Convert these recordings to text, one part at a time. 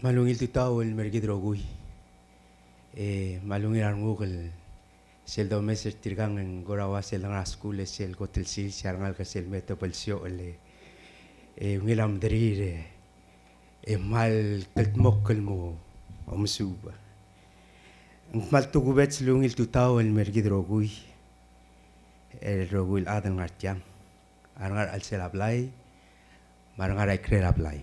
Malungil tutaw el mergid rogui. Malungil arngugel sel do meses tirgang en gorawa sel nga school sel gotel sil siarangal ka sel meto pelsio le ngilam drir mal keltmokkel mo omsuba. Mal tugubet lungil tutaw el mergid rogui. El rogui adan ngartiang. Arangar al sel ablay. Marangar ay krel ablay.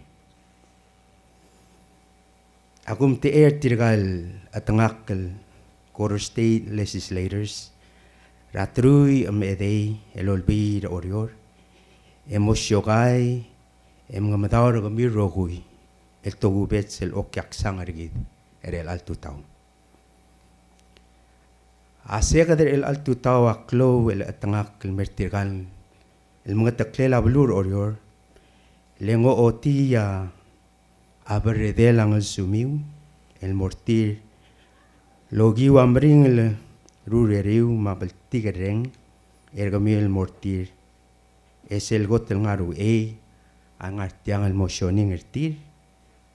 Agum teer tirgal atangakal Koror State Legislators ratrui edey elolbi orior emosyokay ngamadawar gamir rogui el togubet sel okyak sangargid el alto town aseka el alto town aklo el atangakal mertirgal el mga taklela blur orior lengo otiya aberredelang el sumiu el mortir logi wamring el rureriu mabel tigereng ergami el mortir es el gotel ngaru angartiang el motioning ertir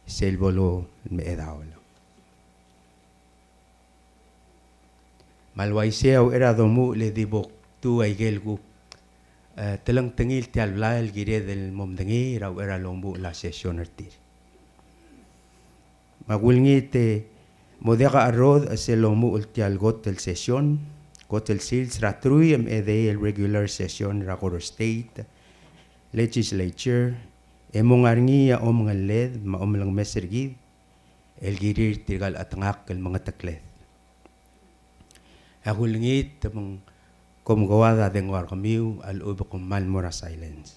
es el bolo me edawlo malwaiseo era domu le dibok tu aigelgu telang tengil tial blael gire del momdengi rau era lombu la session ertir magulngite modega arrod se lomu ultial gotel session gotel sils ratrui el regular session ra Koror State Legislature emongarngi omngaled ma omlang mesergid el girir tigal atangak el mga taklet agulngit mong komgawada dengwar kamiu al ubakum malmora silence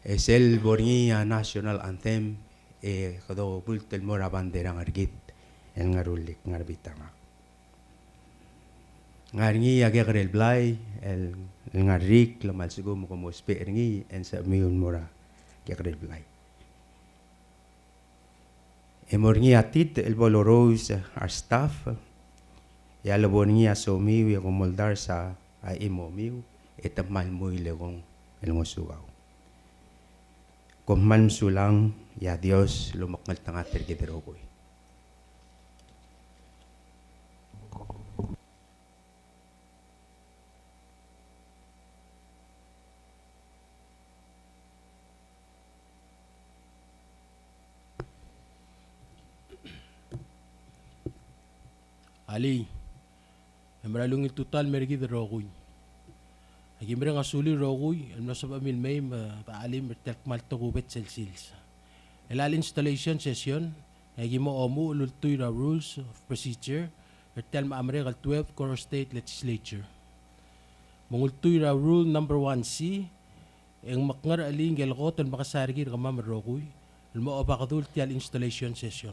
es el borngia national anthem kado bultel mora bandera ngargit el ngarulik ngarbitanga ngarngi agegrel blay el ngarik lamal sigum como esperngi en sa miun mora gegrel blay emorngi atit el boloros our staff ya lobongi asomi we moldar sa imomiu etamal muy legong el mosugaw Koman sulang ya Dios lumakngal tanga tergiderogoy. Ali, emralung total mergiderogoy. Agimre nga suli rogoy, nasab amil may paalim ertek maltogubet selsils. Elal installation session, agimo omu ulultuy ra rules of procedure, ertel maamre kal 12th Koror State Legislature. Mungultuy ra rule number 1C, ang makngar aling gelgoton makasarigir kamam rogoy, ilmo obakadul tial installation session.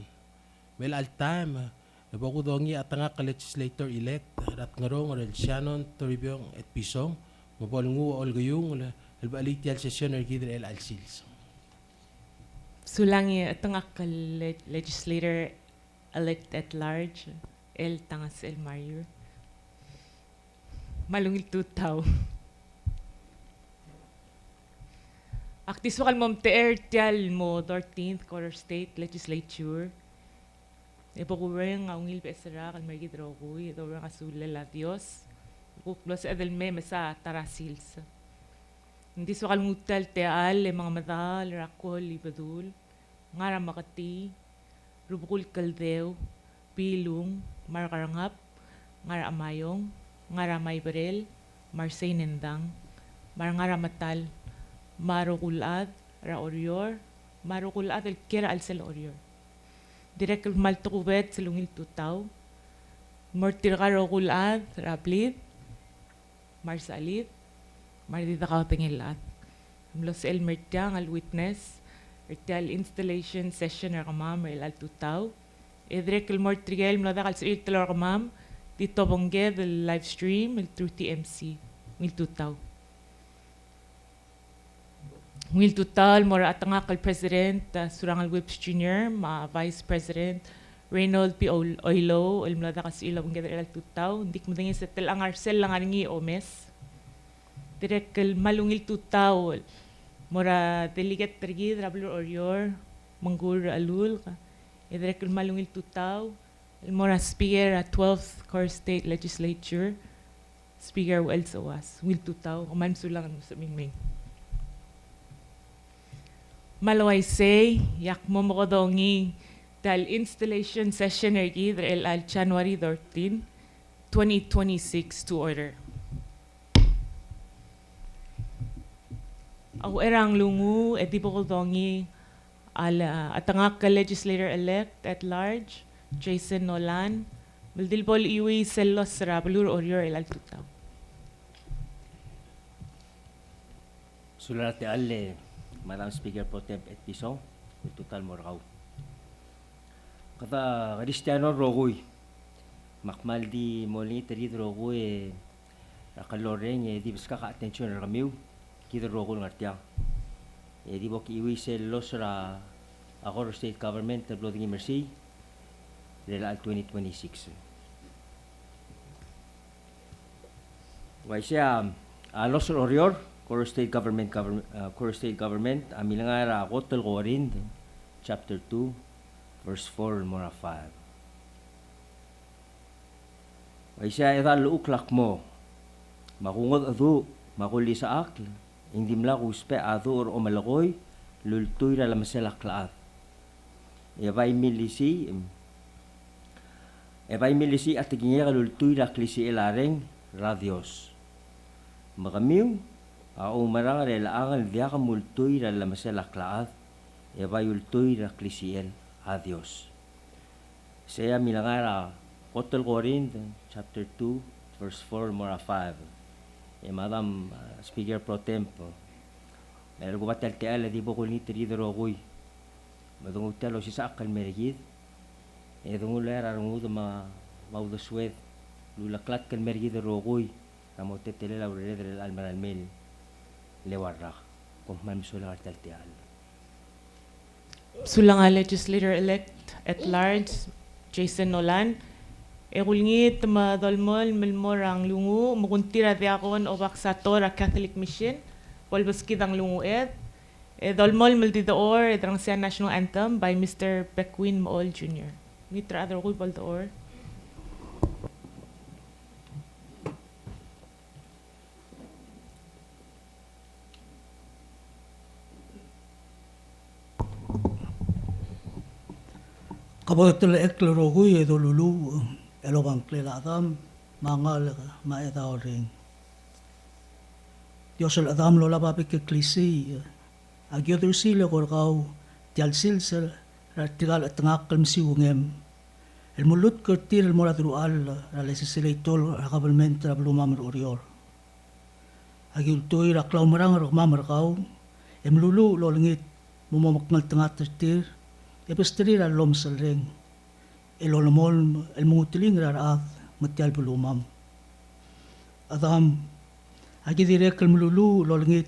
Mel al time, nabakudongi atanga ka legislator elect, at ngarong rel Shannon, Toribyong et Pisong, mabalungu olgayung el balik tial session ergider el alsils. Sulangi tangak legislator elect at large el tangas el mayor. Malungil tutaw. Aktis wakal mom teer tial mo 13th Koror State Legislature. Epokureng ngawngil besera kal mergidrogoy dorang asulel la Dios. Kuklos edel me sa tarasils. Hindi so kalmutal teal mga madal rakol ibadul ngara makati rubukul kaldeo pilung markarangap ngara amayong ngara mayberel marsay nendang ngara matal marukulad ra orior marukulad el kera al sel orior direk maltukubet selungil tutaw mortir karukulad raplid marsalit mardita ka tingilat los el mertiang al witness ertial installation session er kamam el al tutaw edrek el mortrigel mlada kal sir telor kamam dito bongge del live stream el through TMC mil tutaw mora atanga kal president surang al whips junior ma vice president Reynold P. Oilo, el mlada kasi ila bongge del al tutaw ndik mudengin sa tel ang arsel lang aningi omes direk el malungil tutaw mora deligat tergid rablo orior Mangur alul ka. Idrek malungil tutaw. Mora speaker at 12th Koror State Legislature. Speaker wel sawas. Wil tutaw. Kuman sulang sa mingming. Malaway say, yak mo mokodongi dal installation session ergi al January 13, 2026 to order. Ako erang lungu edi mokodongi al atangak ka legislator-elect at large, Jason Nolan, maldilbol iwi selos rabulur orior el altutaw. Sulat alle Madam Speaker Pro Temp et Piso, total morgaw. Kata Cristiano Rogoy, makmal di moli terid Rogoy, rakaloreng di biska ka atensyon ramiw, kita Rogoy ngartiang. Di bok iwi selos ra Koror State Government blooding mercy, relal 2026. Waisya alos orior. Koror State Government, amilangara Hotel Gorin, Chapter 2, Verse 4, Mora 5. Ay siya edal uklak mo, makungod adu, makuli sa akl, hindi mla kuspe adu or omalagoy, lultuy na lamaselak laat. Ebay milisi at tigingya lultuy na klisi elareng, radios. Makamiw, marang relaangan dia ka multoy na lamaselak laat, ebay ultoy na klisiel, adios. Saya milangara, Hotel Gorin, Chapter 2, Verse 4, Mora 5. Madam Speaker Pro Tempo, meron ko batal-tiala, di ba ko nitirido rogoy. Madungutalo si Sakal Merigid, dunguler arungudo maudaswed, lulaklat kan Merigid rogoy, kamotetele la urede almaralmel. Lewarrak kung mamsulang artaltial. Sulang legislator-elect at large, Jason Nolan, kulngit madolmol melmorang lungu, mukuntira diakon o baksator a Catholic Mission, polboskidang lungu dolmol meldidoor, edrang siya National Anthem by Mr. Pequin Maol Jr. Mitra adro ko'y baldoor. Kabatul eklero hui edo lulu elobang klelatam mangal maedao ring. Dios el adam lo laba peke klisi agiodur sile korkau tial silsel ratigal tengakal msiungem. El mulut kertir el moradru al legislator government rablumam orior. Agiul ra klaumarang rokmam kau emlulu lo lengit mumamakngal tengah tertir. Epestri ra lom selreng, elolomol el mutiling raraat matial belumam. Adam, agi direk el mululu lolngit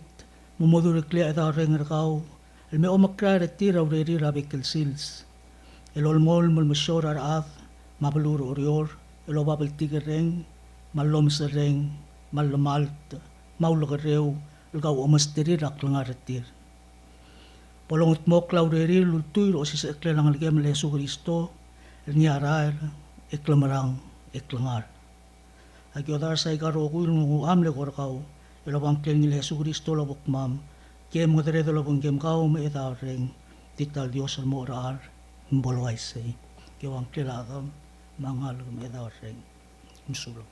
mumodur klia eda reng rakau, el me omakra retira ureri rabekel sils. Elolomol mulmashor raraat mabelur orior, elobabel tigereng, malom selreng, malomalt, maulagareu, elgau omasteri raklangar retir. Polongot mo klauderi lultuy o sisa eklelang algem le Yesu Kristo el niarar eklamarang eklangar. Agiodar sa igaro kuil ngu amle korkau elabang kleng le Yesu Kristo labok mam kem ngodere do labong kem kau me edareng tital Dios al morar mbolway say kewang kleladam mangal me edareng msulo.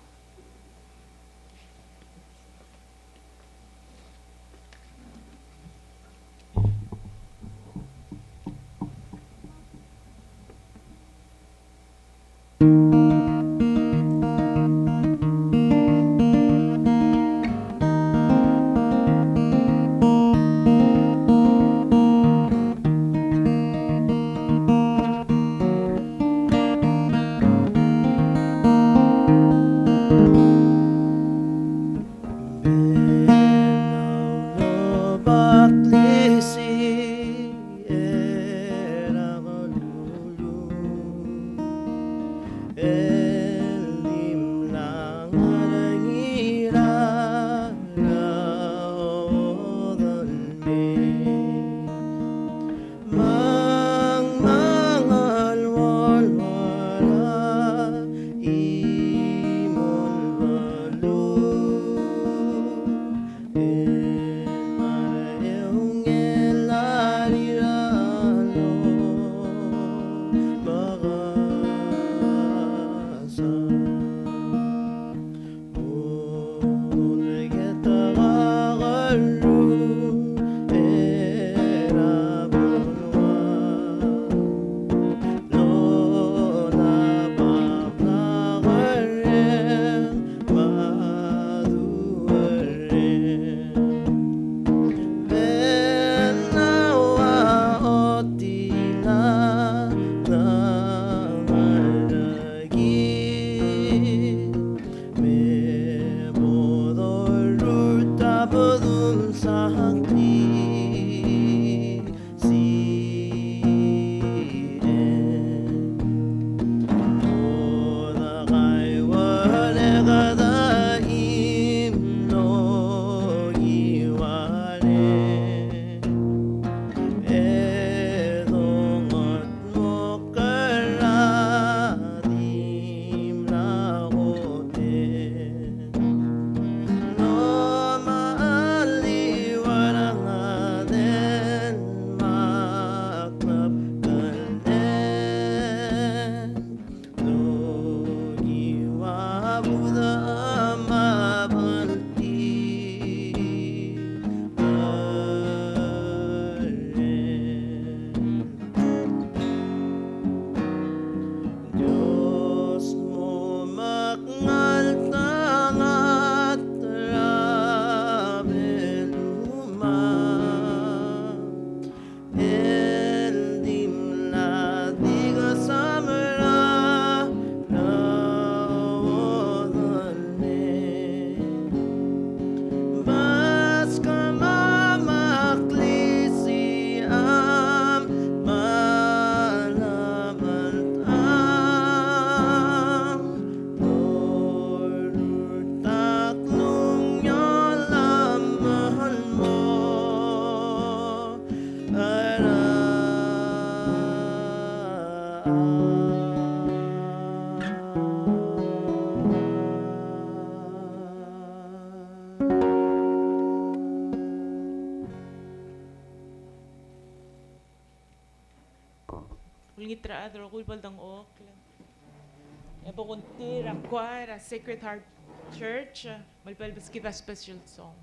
ngitra adro kul baldang ok. Ebo kunti rakwa Sacred Heart Church malpalbas kita special song.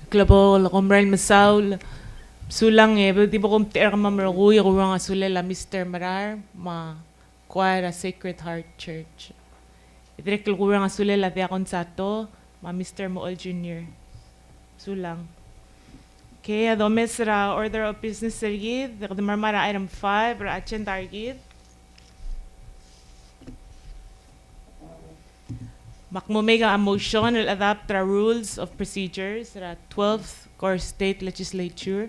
Klabo la komral masaul. Sulang di ba kum ter mamruy kurang asulela Mr. Marar ma Choir Sacred Heart Church. Idrek kurang asulela di akon sato ma Mr. Mool Jr. Sulang. Okay, adomes ra order of business sergid, the marmara item 5 ra agenda argid. Makmumega a motion will adopt the rules of procedures ra 12th Koror State Legislature.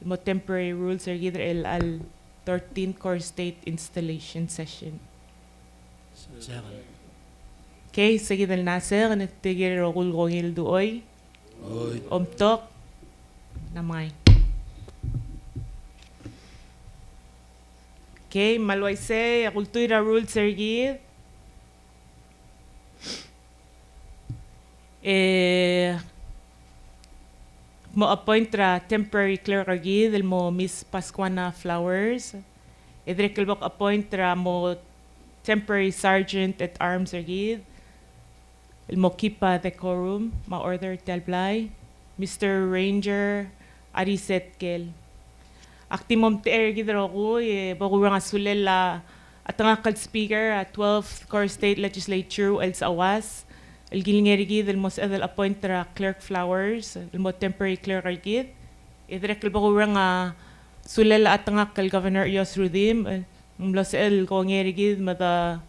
Mo temporary rules are given al 13th Koror State installation session. Okay, sige dal nasir nagtigir rogul gongil duoy. Omtok namay. Okay, malway say akultuira rules are given. Mo appoint ra temporary clerk agid mo Miss Pascuana Flowers. Idrek bok appoint ra mo temporary sergeant at arms agid. Mo kipa decorum ma order talblay. Mr. Ranger Ariset Kel. Aktimom ter gidro ko bagurang asulela at nga speaker at 12th Koror State Legislature el sa awas. El gilngerigid el mos edel appoint ra clerk Flowers, el mo temporary clerk argid. Idrek el bagurang sulela at nga kal Governor Ios Rudim, mlos el gongerigid mada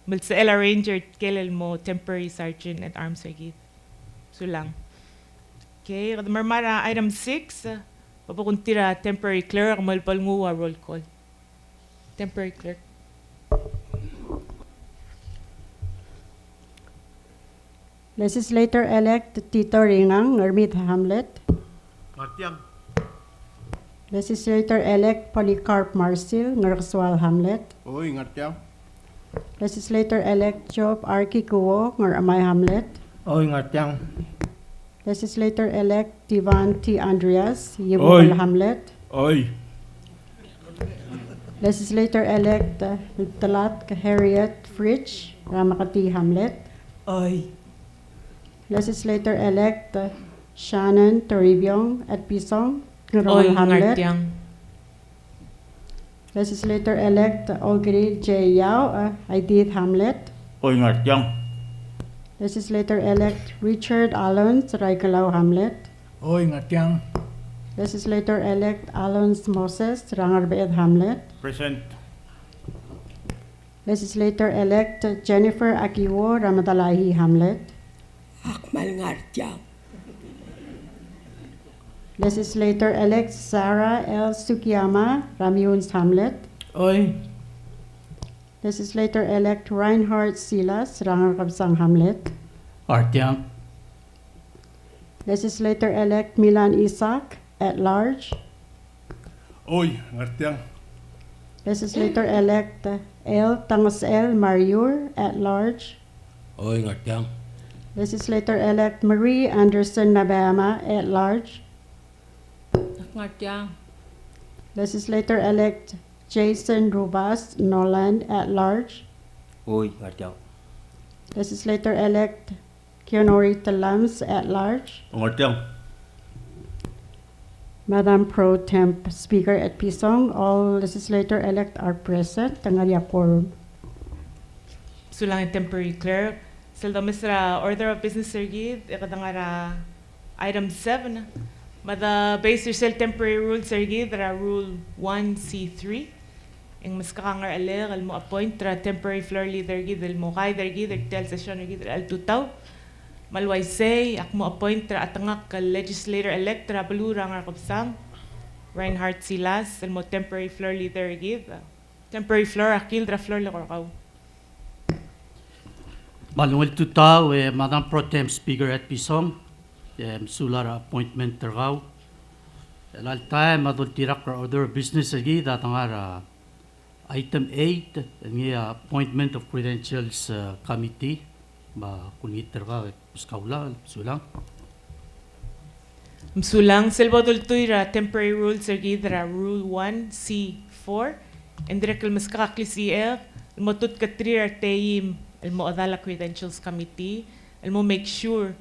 milsa el arranger kel el mo temporary sergeant at arms argid. Sulang. Okay, marmara item 6, papakuntira temporary clerk malpalnguwa roll call. Temporary clerk. Legislator-elect Tito Ringang, Ngermit Hamlet. Martiang. Legislator-elect Polycarp Marcil, Ngerswal Hamlet. Oy, ngartiang. Legislator-elect Job Arki Kuwo, Ngeramay Hamlet. Oy, ngartiang. Legislator-elect Divan T. Andreas, Yibukal Hamlet. Oy. Legislator-elect Talat Harriet Fritsch, Ramakati Hamlet. Oy. Legislator-elect Shannon Toribiong at Pisong, Oy, Ngerawal Hamlet. ngartiang. Legislator-elect Olgrid J. Yao, Aidit Hamlet. Oy, ngartiang. Legislator-elect Richard Alons, Raigalaw Hamlet. Oy, ngartiang. Legislator-elect Alons Moses, Rangarbeed Hamlet. Present. Legislator-elect Jennifer Akiwo, Ramadalahi Hamlet. Akmal ngartiang. Legislator-elect Sarah L. Sukiyama, Ramyuns Hamlet. Oy. Legislator-elect Reinhard Silas, Rangarkabsang Hamlet. Artiang. Legislator-elect Milan Isaac, at large. Oy, ngartiang. Legislator-elect L. Tangos L. Mariur, at large. Oy, ngartiang. Legislator-elect Marie Anderson Nabama, at large. Ngartiang. Legislator-elect Jason Rubas Noland, at large. Oy, ngartiang. Legislator-elect Kionori Talams, at large. Ngartiang. Madam Pro Temp Speaker at Pisong, all legislator-elect are present. Tangalya quorum. Sulang temporary clerk. Silda misra order of business sergid, ikadangara item 7. Mada base yourself temporary rules sergid, ra rule 1C3. Ang mas kakangar aler, al mo appoint ra temporary floor leader gid, al mo kay der gid, tel session gid, al tutaw. Malway say, ak mo appoint ra atangak ka legislator-elect ra balura nga kapsang. Reinhard Silas, al mo temporary floor leader gid. Temporary floor, akil ra floor lakorkaw. Malungil tutaw, Madam Pro Tem Speaker at Pisong, sular appointment tergaw. Laltay, madul tirak ra order of business lagi, datangar item 8, appointment of credentials committee, ba kunit tergaw, puskawla, sulang. Msulang, selbodol tuira temporary rules lagi, rule 1C4, and direkal mas kakaklis matut katrir teyim el Moadala Credentials Committee, mo make sure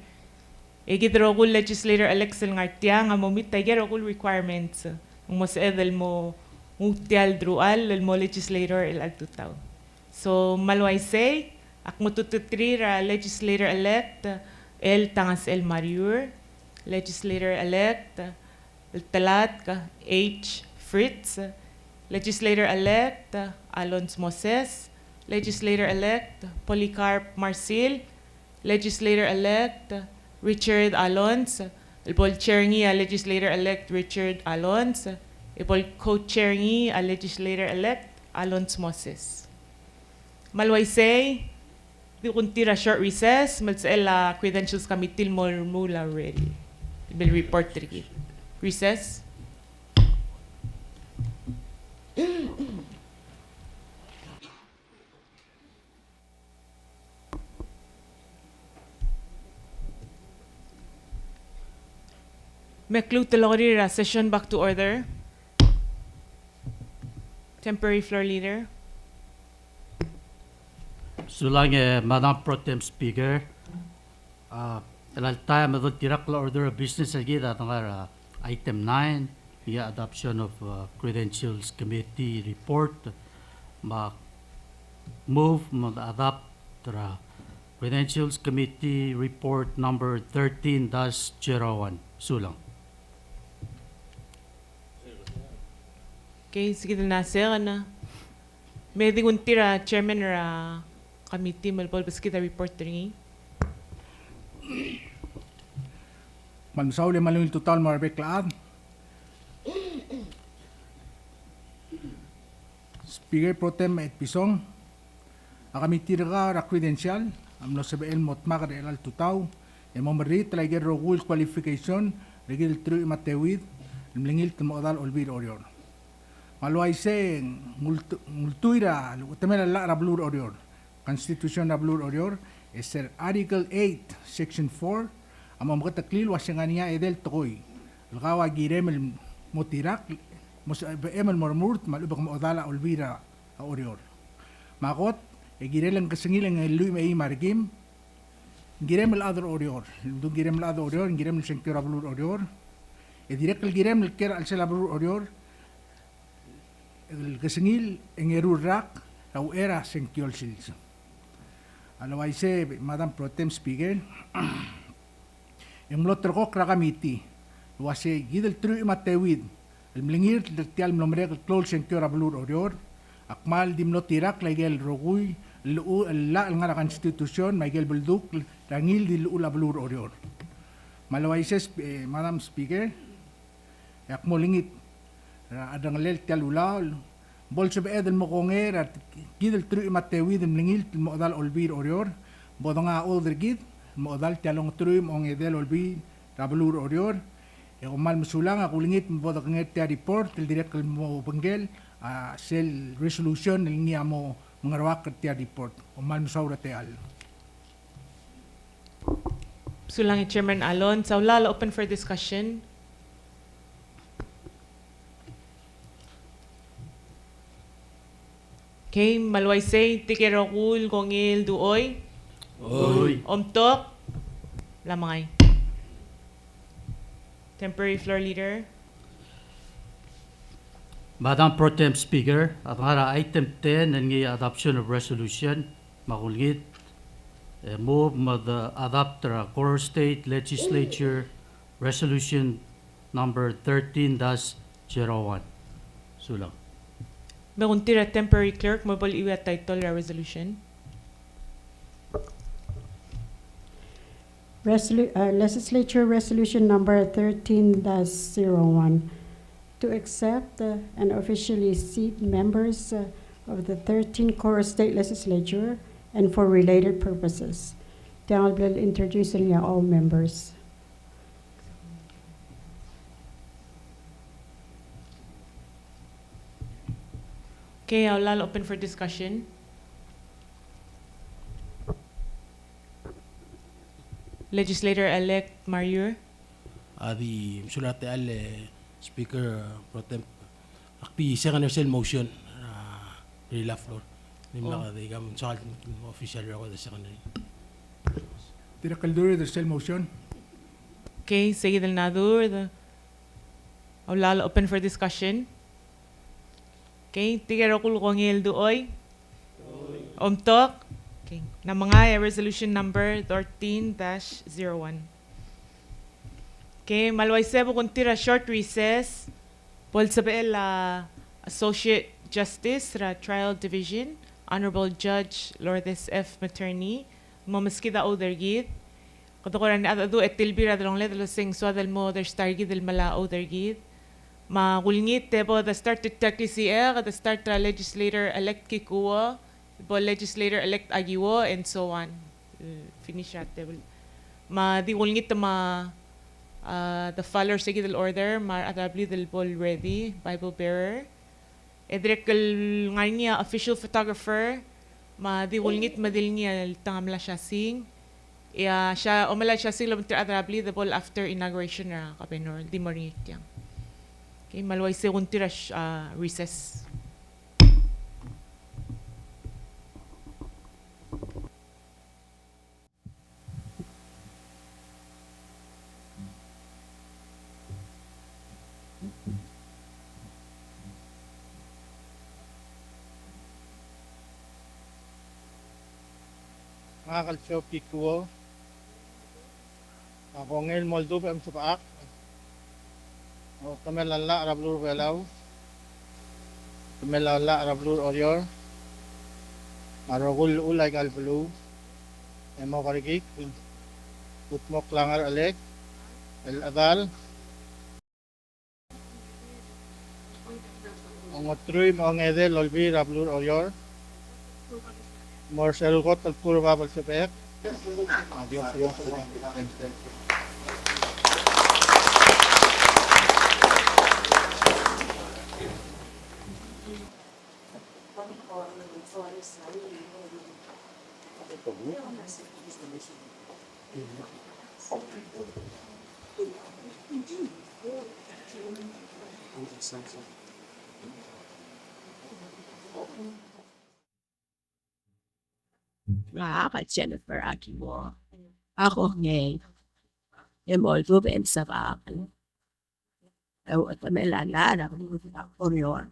gidro ko legislator-elect sila ngartiya nga mo meet tayo ko requirements. Mo sa edel mo mutial drual mo legislator el altutaw. So malway say ak mo tututri ra legislator-elect el tangas el Mariur, legislator-elect el talat ka H. Fritz, legislator-elect Alonso Moses, legislator-elect Policarp Marcil, legislator-elect Richard Alonso, el chair niya legislator-elect Richard Alonso, el co-chair niya legislator-elect Alonso Moses. Malway say, di kuntira short recess, malsa credentials committee mula ready. Will report triki. Recess. Meklu Talungab session back to order. Temporary floor leader. Sulang Madam Pro Tem Speaker, elalta madod tirak la order of business lagi datangar item 9, the adoption of Credentials Committee report, move adopt the Credentials Committee report number 13-01. Sulang. Okay, sige na sir na. May di kuntira chairman ra committee malpol bas kita report ringi. Mansaw le malung total marbeklaan. Speaker Pro Tem et Pisong. Committee ra credential amno sabel mot magar elal tutaw. Emo marit lagi rogul qualification regil tru matewid mlingil tmodal olbir orion. Malway seng multuira utamela la rablur orior. Constitution rablur orior is Article 8 Section 4 amam kataklil wasangania edel tokoy. Algawa giremel motirak mos emel mormurt malubak modala olbira orior. Makot girelang kasangilang lui may margim giremel other orior. Du giremel other orior giremel sengkira rablur orior. Direkal giremel kera al selablur orior. El kasengil en erurak au era sengkiol sils. Alaway se Madam Pro Tem Speaker, yung loter ko krakamiti, wase gidel tru matewid, el mlingir tial mlomrek close sengkiol rablur orior, akmal dim lotirak lagel roguy, la nga konstitusyon Miguel Bulduk rangil di lablur orior. Malaway se Madam Speaker, akmo lingit adang lel tial ulal bolso be edel mo konger at gidel tru matewid mlingil modal olbir orior bodonga older gid modal tialong tru mong edel olbir rablur orior e mal musulang ako lingit bodong nget tia report til direct mo benggel sel resolution ngi amo ngarwak tia report o mal musawra tial. Sulang Chairman Alon, so lalo open for discussion. Okay, malway say, tikirokul kongil duoy. Oy. Omtok. Lamangay. Temporary floor leader. Madam Pro Tem Speaker, at nga item 10 ng adoption of resolution, makuligit, move adopt the Koror State Legislature resolution number 13-01. Sulang. Makuntira temporary clerk, mabal iwa title ra resolution. Legislature Resolution number 13-01 to accept and officially seat members of the 13th Koror State Legislature and for related purposes. I'll be introducing all members. Okay, I'll open for discussion. Legislator-elect Mariur. Adi sulate al Speaker Pro Tem. Akpi second cell motion rila floor. Nimla ka digam sa official record sa secondary. Tira Calduri, there's still motion. Okay, Sayyid Al-Nadur, Aulala open for discussion. Okay, tigarokul kongil duoy. Omtok. Okay, na mga resolution number 13-01. Okay, malway sebo kung tira short recess. Paul Sabel, Associate Justice, Trial Division, Honorable Judge Lourdes F. Materni, Mamaskida Odergid, Kotokoran Adadu et Tilbira de Longle de los Sing Swadel Mo der Stargid del Mala Odergid, Ma Gulngit Tebo, the start to TCR, the start to Legislator elect Kikuo, the Legislator elect Agiwo, and so on. Finish that table. Ma di Gulngit ma the follower sige del order, Mar Adabli del Bol Ready, Bible Bearer. Edrek nganya official photographer, ma di Gulngit madil niya tangamla siya sing. Iya siya omala siya sing lumter Adabli the Bol after inauguration ra kapenor di moringit yang. Okay, malway se untira recess. Mga kalsyo Pikuo, ako ngayon Moldova ang supaak, o kamelala Rablur Velaw, kamelala Rablur Orior, marogul ulay kalbulu, emo karigik, utmok langar alek, el adal, ang otruy mga ngede lolbi Rablur Orior, Marcel Got al Puro Babal Sepek. Adios, adios. Nga Jennifer Akiwo. Ako ngay. Emolvo ben sa bakan. Ewa tamelala na Orior.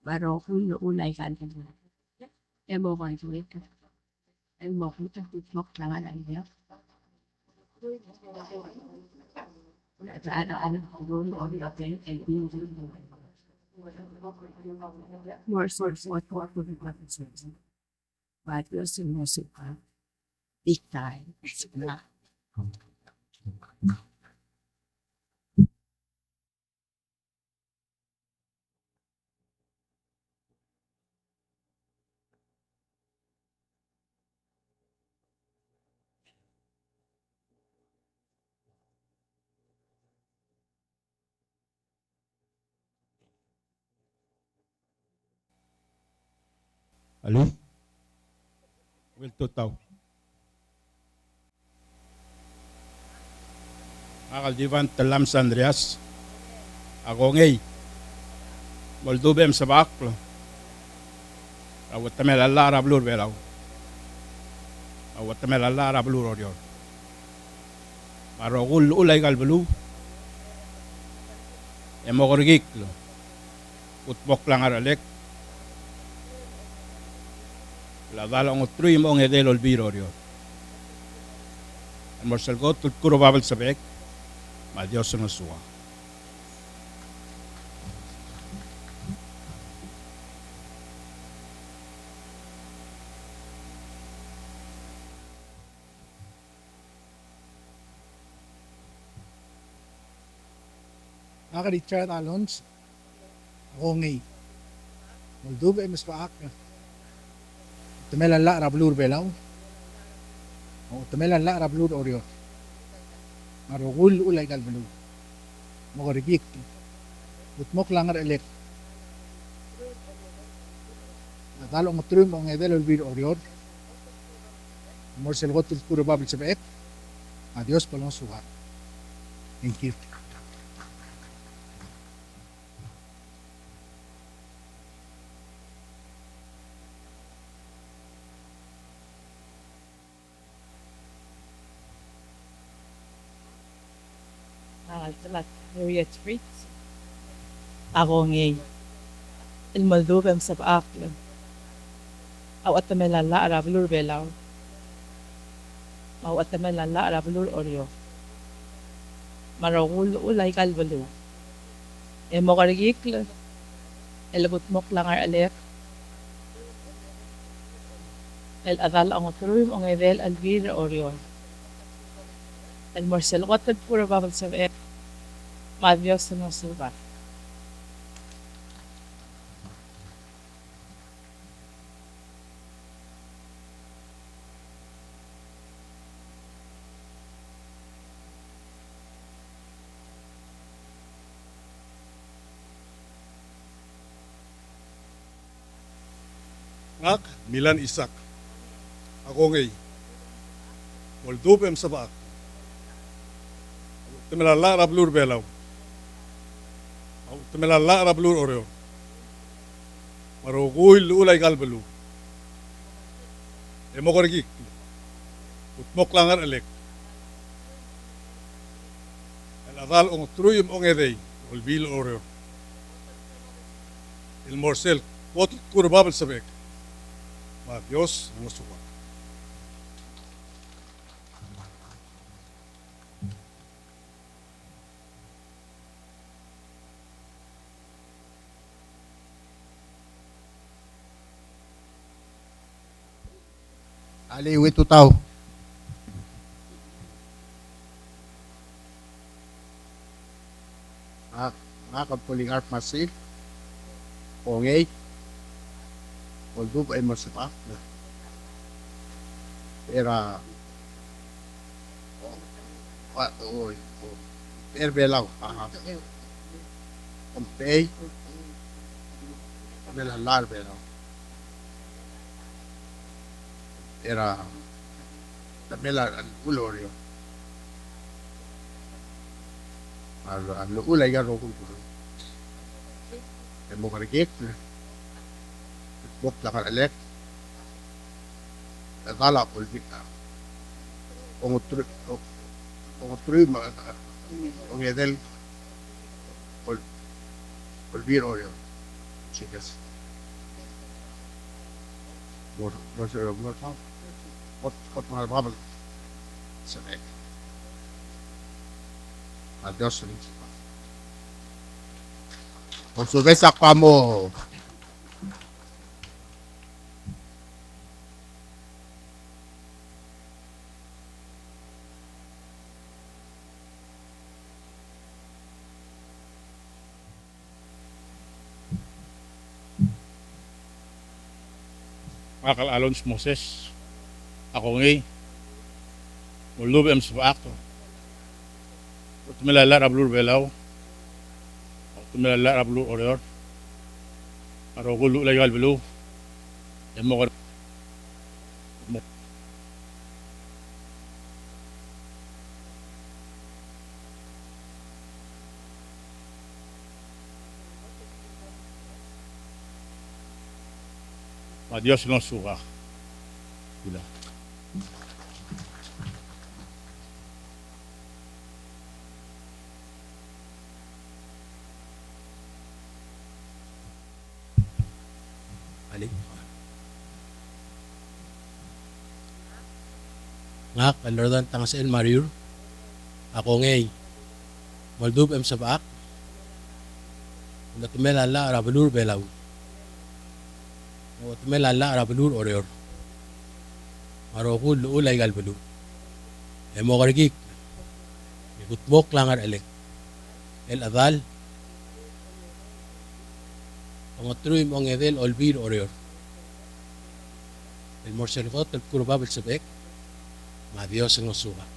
Baro kung ulay kan. Emo ko ito. Emo ko ito. Tutmok lang ang iyo. More source what but you're still music big time. Alo? Will tutaw. Akal divan talam sa Andreas. Ako ngay. Moldubem sa baklo. Awat tamel Allah rablur belaw. Awat tamel Allah rablur orior. Marogul ulay kalbulu. Emogorgik lo. Utbok lang aralek. La dala ang utruy mo ang edel olbirorio. Ang Marcel Got, tulkuro babal sa bek, ma-Diyos ang nasuwa. Mga Richard Alons, ako ngay. Moldova ay mas paak. Temelan la Rablur Belaw. O temelan la Rablur Orior. Marogul ulay kalbulu. Mogorigik. Utmok langar elek. Natalo ang utrum ang edel olbir Orior. Marcel Got Puro Babel Sepek. Adios palong suha. Thank you. talat Harriet Fritz. Ako ngay. Ilmaldubem sa paaklan. Aw at tamelala arabulur belaw. Aw at tamelala arabulur oryo. Maragul ulay kalbalu. Emo karigikla. Elabot mok langar alek. El adal ang otruim ang evel alvir oryo. El morsel watad pura babal sa ek. Madiyos sa nasubat. Ngak, Milan Isak. Ako ngay. Moldubem sa baak. Temelala rablur belaw. Temelala rablur oreo. Marugul ulay kalbelu. Emo korigik. Utmok langar alek. El adal ong truyum ong edey. Olbil oreo. El morsel. Kot kurbabel sabek. Dios ang masuwa. Aliwit tutaw. Puling art masil. Ongay. Moldub ay masapa. Era Belaw. Pompei. Belalar Belaw. Era Bela Ulorio. Al ulay garo ko. Emo karigik. Bok lakar alek. Dala politika. Ongotru ongedel olvir oreo. Chicas. What my bubble? Select. Adios. Consulvesa como Akal Alons Moses. Ako ngay. Mulubem sa paakto. Tumilala rablur belaw. Tumilala rablur oryor. Arogul ulay galbelu. Emo ko. Dios nos suga. Gila. Ali. Ngak, alordan tangas el Mariur. Ako ngay. Moldub em sabaak. Natumela rabalur belaw. Tumela rabalur oryor. Marokul ulay galbalu. Emo karigik. Ikutmok langar alek. El adal. Pangotruim ong edel olbir oryor. El morselgot el kurbabel sabek. Dios ang usuha.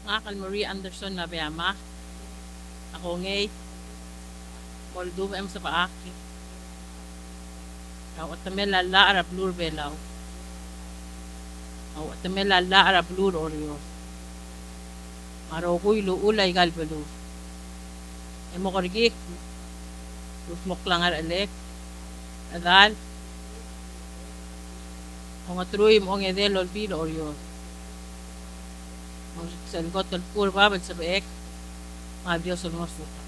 Ngakal Marie Anderson na biyama. Ako ngay. Moldub em sa paaki. Aw atamelala arablur belaw. Aw atamelala arablur oryo. Marokuy luulay galbalo. Emo korgik. Moklangar alek. Adal. Ongatruy mo ang edel olbil oryon. Salgot al kurba bal sabek. Mabiyos ang mga suka.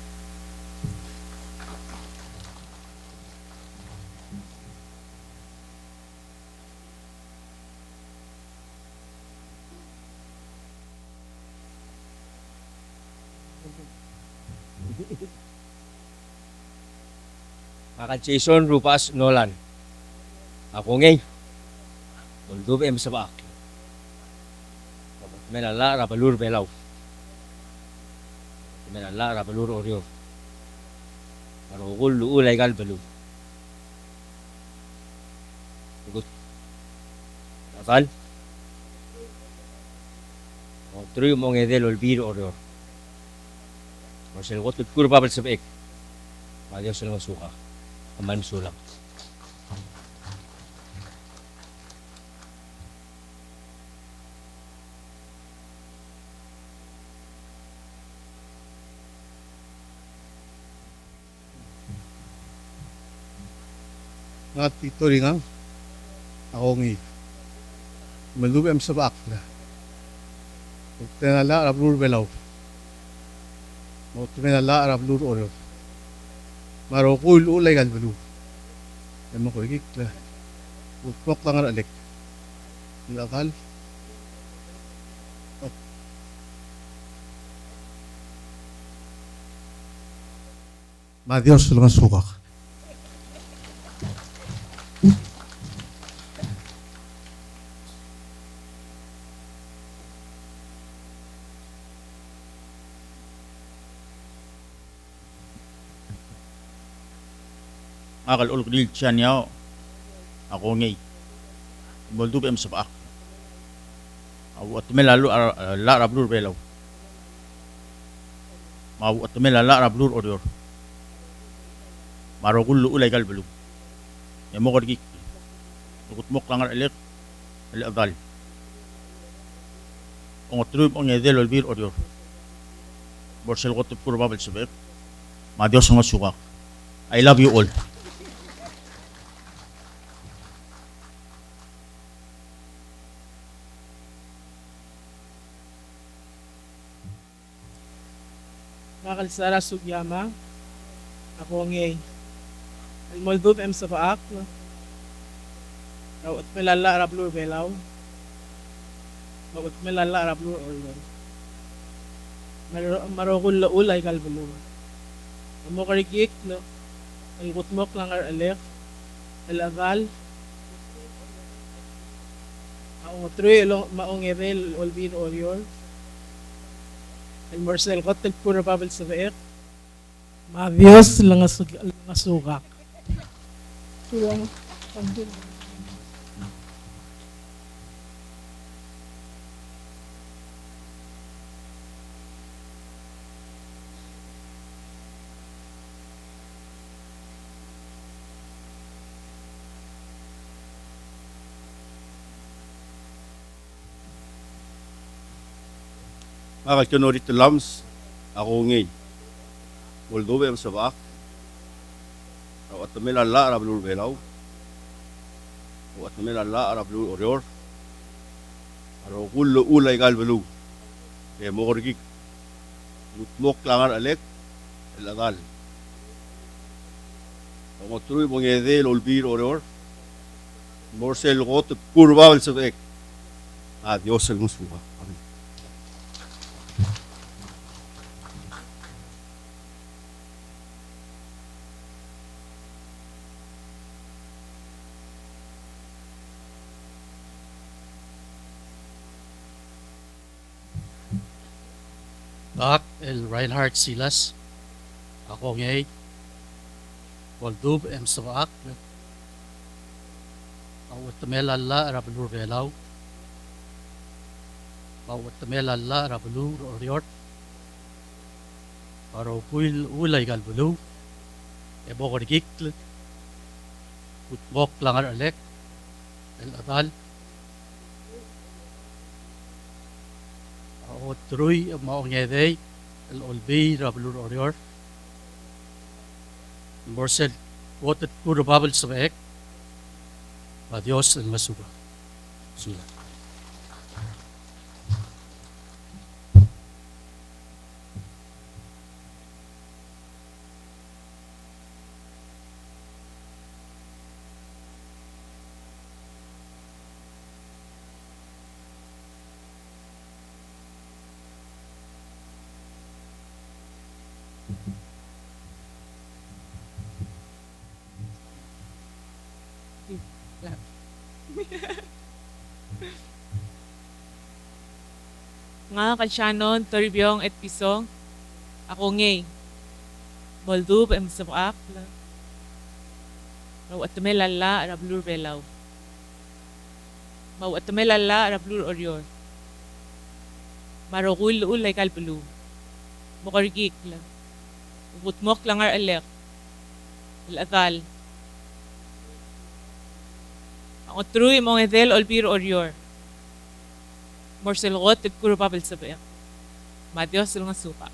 Akan Jason Rupas Nolan. Ako ngay. Tuldub em sabak. Menala rabalur belaw. Menala rabalur oryo. Marugul luulay galbalu. Gut. Asal. Otro mong edel olbir oryo. Marcel got kurba bal sabek. Adios lang suka. Aman sulang. Nga tito rin nga. Ako ngi. Malubi am sa baak na. Tinala rablur belaw. Tinala rablur oryo. Marokul ulay kan balu. Emo ko ikik la. Utmok lang alek. Lakal. Madios lang suka. Akal uluk dil chan yao ako ngay boldu em sabak awat melalu la rablur belaw awat melala rablur oryor marogul ulay gal belu emo gorgi ukut mok langar elek el adal ongotrub on yedel olbir oryor borsel got purba bel sebek madios ngo suka. I love you all. Makalsara sugyama. Ako ngay. Moldov em sa paak. Rawat melala rablur belaw. Rawat melala rablur oryon. Marokul laulay kalbalo. Amo karikik no. Ang gutmok lang alek. Alagal. Ang truy maong evel olbin oryon. Marcel got the pura babel sa veek. Mabios lang sugak. Sulang pandil. Akal kanorit lams. Ako ngay. Boldobe am sa baak. Awat melala rablur belaw. Awat melala rablur oryor. Marogul ulay gal belu. Emo gorgi. Utmok langar alek. El adal. Ongotrui mong edel olbir oryor. Morsel got kurba bel sebek. Adios el musuha. Amin. Bak el Reinhardt Silas. Ako ngay. Boldub em sabak. Awat melala rablur belaw. Awat melala rablur oriort. Aro puil ulay galbulu. Ebo gorgik. Utmok langar alek. El adal. o truy maongedey el olbi rablur orior morsel wotet puro babel sabek adios el masuba sula Nga kansyanon, torbyong et pisong, ako ngay, moldub em sabak, mau atamelala rablur belaw. Mau atamelala rablur orior. Marogul ulay kalpulu. Mukargik lang. Ubutmok lang ar alek. Al-atal. Ang otruy mong edel olbir orior. Morselgot at kuro papel sabi. Madios nga suka.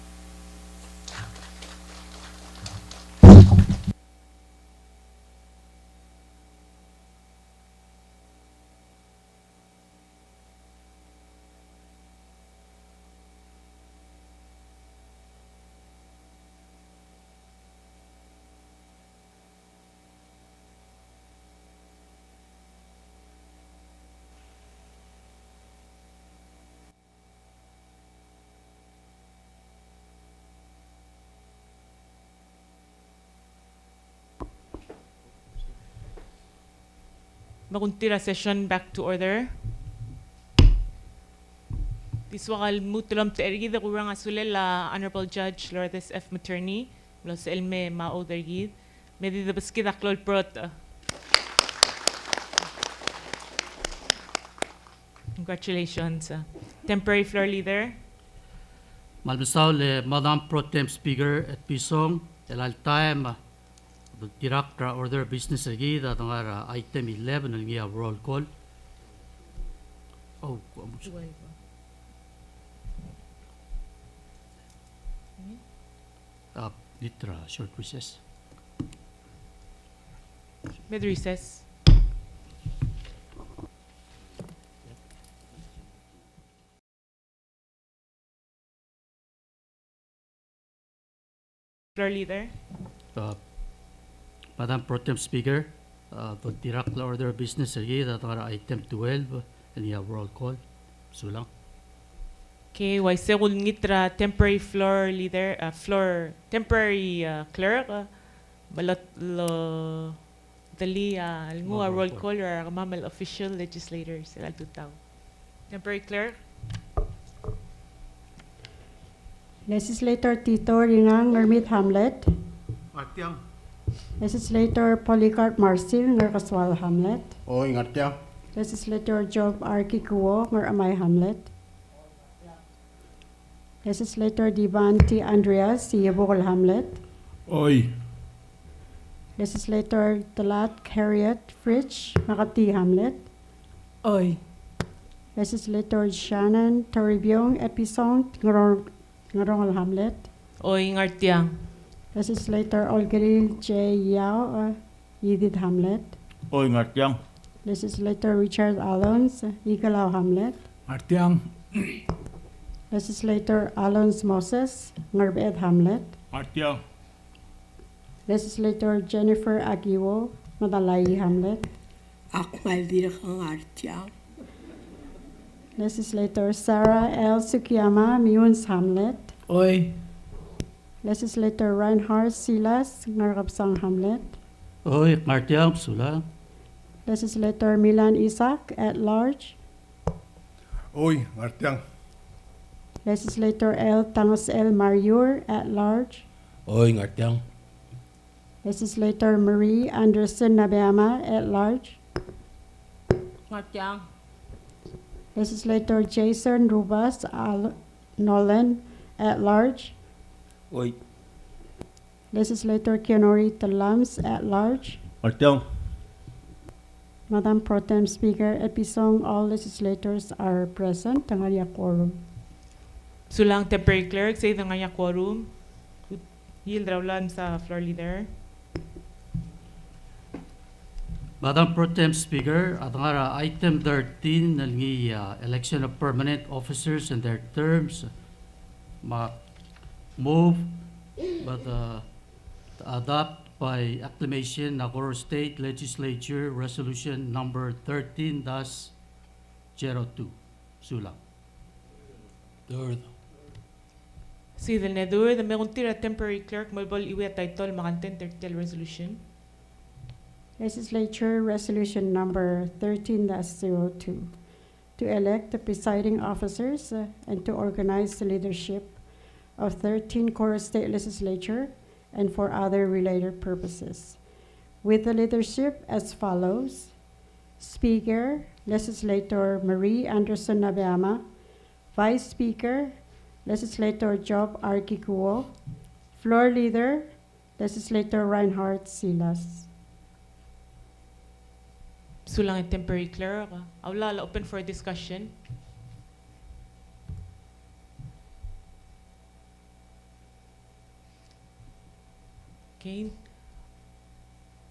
Makuntira session back to order. Tiswakal mutulam te ergid kurang asulel la Honorable Judge Lourdes F. Materni mula sa Elme Mao Dergid. Medi da baskid aklol prot. Congratulations. Temporary floor leader. Malbisaw le Madam Pro Tem Speaker at Pisong el time Director Order Business lagi datang item 11 lagi roll call. Oh, litra short recess. Mid recess. Floor leader. Madam Pro Tem Speaker, the direct order business lagi datang item 12 lagi roll call. Sulang. Okay, why se kung ngitra temporary floor leader, temporary clerk, balot lo dali almo roll call or mamal official legislators sila tutaw. Temporary clerk. Legislator Tito Ringang Ngermit Hamlet. Ngartiang. Legislator Polycarp Marcil Nger Kaswal Hamlet. Oy, ngartiang. Legislator Job R. Kikuo Nger Amay Hamlet. Legislator Divan T. Andreas Siyabukol Hamlet. Oy. Legislator Talat Harriet Fritsch Makati Hamlet. Oy. Legislator Shannon Toribyong Episong Ngarongol Hamlet. Oy, ngartiang. Legislator Olgeril J. Yao Yidid Hamlet. Oy, ngartiang. Legislator Richard Alons Igalaw Hamlet. Ngartiang. Legislator Alons Moses Ngerbed Hamlet. Ngartiang. Legislator Jennifer Agiwo Madalay Hamlet. Ako maldir kang ngartiang. Legislator Sarah L. Sukiyama Miuns Hamlet. Oy. Legislator Reinhard Silas Ngarabsang Hamlet. Oy, ngartiang sulang. Legislator Milan Isaac at large. Oy, ngartiang. Legislator L. Tangos L. Mariur at large. Oy, ngartiang. Legislator Marie Anderson Nabeama at large. Ngartiang. Legislator Jason Rubas Nolan at large. Oy. Legislator Kionori Talams at large. Ngartiang. Madam Pro Tem Speaker, at Pisong, all legislators are present. Tangaria quorum. Sulang temporary clerk, say the ngaya quorum. Yield rawlan sa floor leader. Madam Pro Tem Speaker, at nga item 13 nalngi election of permanent officers and their terms move but to adopt by acclamation na Koror State Legislature Resolution number 13-02. Sulang. Third. See the nedur, the meron tira temporary clerk malbol iwi title makanten tertial resolution. Legislature Resolution Number 13-02, to elect the presiding officers and to organize the leadership of 13th Koror State Legislature and for other related purposes. With the leadership as follows: Speaker, Legislator Marie Anderson Nabeama; Vice Speaker, Legislator Job R. Kikuo; Floor Leader, Legislator Reinhardt Silas. Sulang temporary clerk. Awla open for discussion. Okay.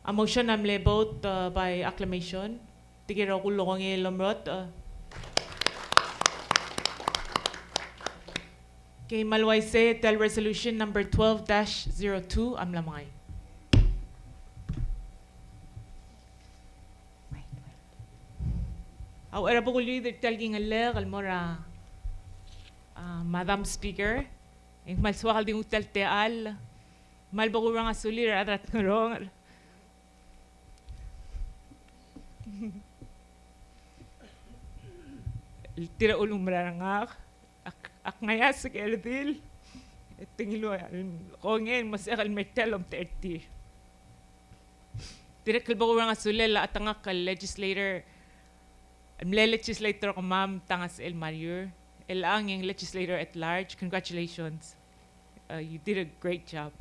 A motion am vote by acclamation. Tigiro kulong ng lomrot. Okay, malway say tel resolution number 12-02 am lamay. Aw era po leader talking aler almora Madam Speaker, ing malswakal di utal teal, malbagurang asulir adrat ngarong. Tira ulong marangak, ak ngaya sa kerdil, tingilo kongen masakal metal om 30. Tira kalbagurang asulir la atangak kal legislator. Legislator ko ma'am tangas El Mario, el anging legislator at large. Congratulations, you did a great job.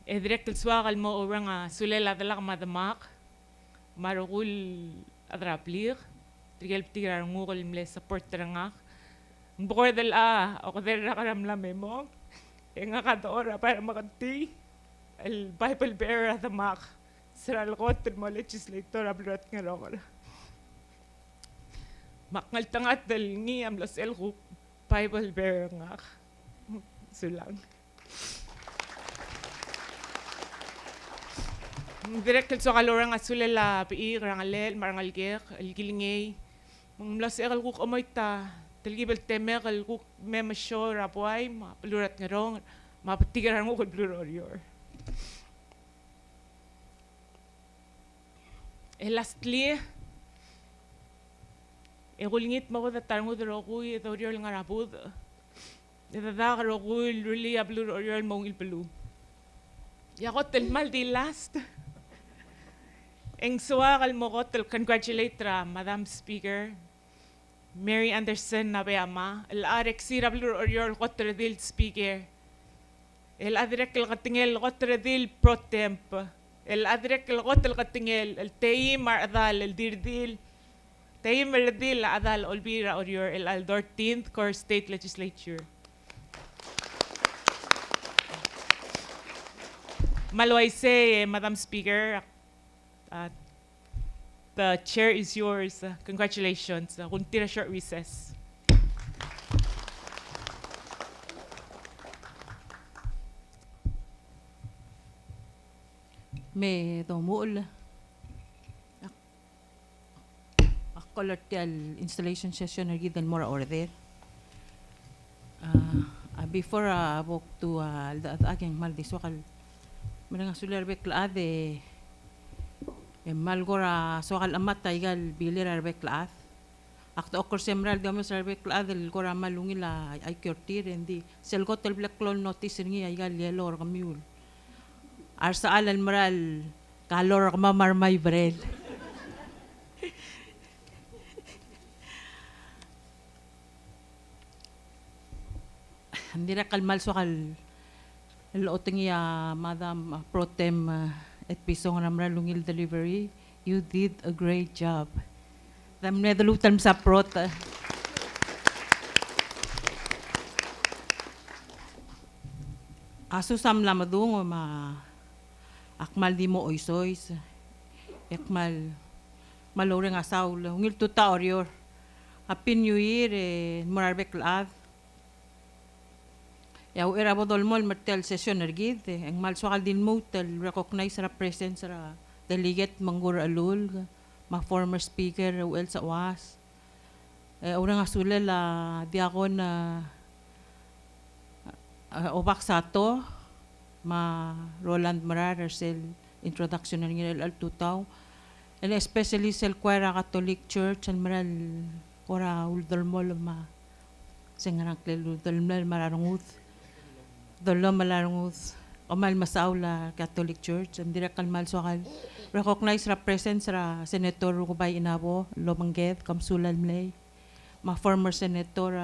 Direktul swakal mo orang sulela dalak madamak, marugul adraplir, trigel tirar ngukol mle support terangak. Bukor dala ako dala karamla memo, nga kadora para makanti, el Bible bearer adamak. Sira algotin mo legislator ablurat nga rokor. Makngal tangat dal ngiyam los elgo Bible bearer nga. Sulang. Direktul so kalora nga sulela pi rangalel marangal gek algilingay. Mang los elgo amoyta talgibel temer elgo memasyo rapuay maplurat nga rong mapatigaran mo kul blurorior. Lastly, ngit mo da tarngo da roguy da oriol nga rapud. Da roguy really ablur oriol mong ilpelu. Yakot el mal di last. Eng suwakal mo kotel congratulate ra Madam Speaker Mary Anderson Nabeama, el arek sir ablur oriol kotel dil Speaker. El adirek el katingel kotel dil pro temp. El adrek el gotel katingel el teim adal el dirdil teim el dil adal olbira orior el 13th Koror State Legislature. Malway say, Madam Speaker, the chair is yours. Congratulations. Kung tira short recess. Me domul colortial installation session given more order. Before I walk to the aking mal di sokal menang suler bekla de malgora sokal amat taigal bilir bekla akto okor semral de amos bekla del gora malungila ay kurtir endi selgot el black clone notice ngi aigal yellow or kamul arsa alal maral kalor mamar may bread. Hindi na kalmal so kal looting ya Madam Pro Tem at Pisong namra lungil delivery. You did a great job. Dam nedalutan sa prota. Aso sam lamadung o akmal di mo oisois. Ekmal maloreng asaw ngil tuta orior. Happy New Year morarbek laad. Yaw era bodolmol mertel session ergid ang malsuakal din mo tel recognize ra presence ra delegate Manggur Alul ma former speaker UL sa UAS. Orang asule la diakon obak sato ma Roland Marar sel introduction ng al tutaw and especially sel Choir Catholic Church and maral ora uldolmol ma sengarang klel uldolmol mararungut dolo malarungut omal masaula Catholic Church and direct kalmal soakal recognize ra presence ra Senator Rubay Inabo Lomangget Kamsulal Mlay ma former Senator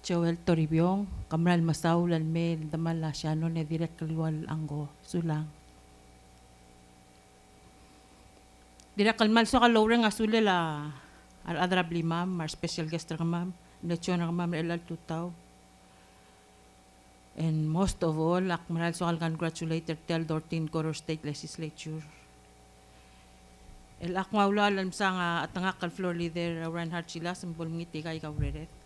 Joel Toribiong, Kamral Masaw, Lalmel, Damala, Siano, ne direct kalwal anggo, sulang. Direct kalmal so kaloreng asule la al-adrabli ma'am, our special guest ra ma'am, lechon ra ma'am elal tutaw. And most of all, akmaral so congratulate tel 13th Koror State Legislature. El akmawla alam sa nga atangak kal floor leader Reinhard Chilas, ang bulngiti kay kaureret.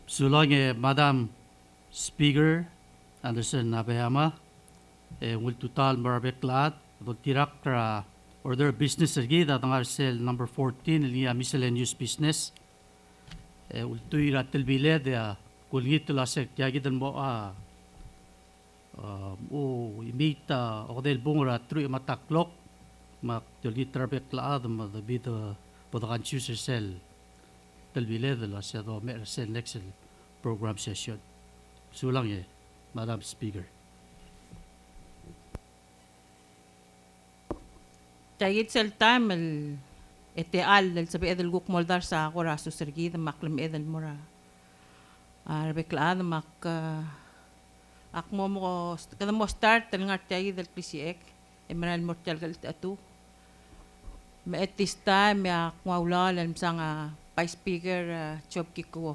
So long, Madam Speaker, Anderson Nabehama, will total marabek lahat, tirak order business lagi, datang arsel number 14, liya miscellaneous business. Will tuira tilbile, kulgit lasek, yagidan mo, imita, okdel bungra, true mataklok, mak tulgit rabek lahat, bida, podakan choose cell. Talbiled la siya do mersel next program session. Sulang Madam Speaker. Tayit sel time eteal del sabi edel guk moldar sa koraso sergid maklim edel mora. Arbeklad mak akmo mo kada mo start tel ngat tayit del klisiek emeral mortal gal atu. Me etista me akwaula lem sanga Vice Speaker Chob Kikuo.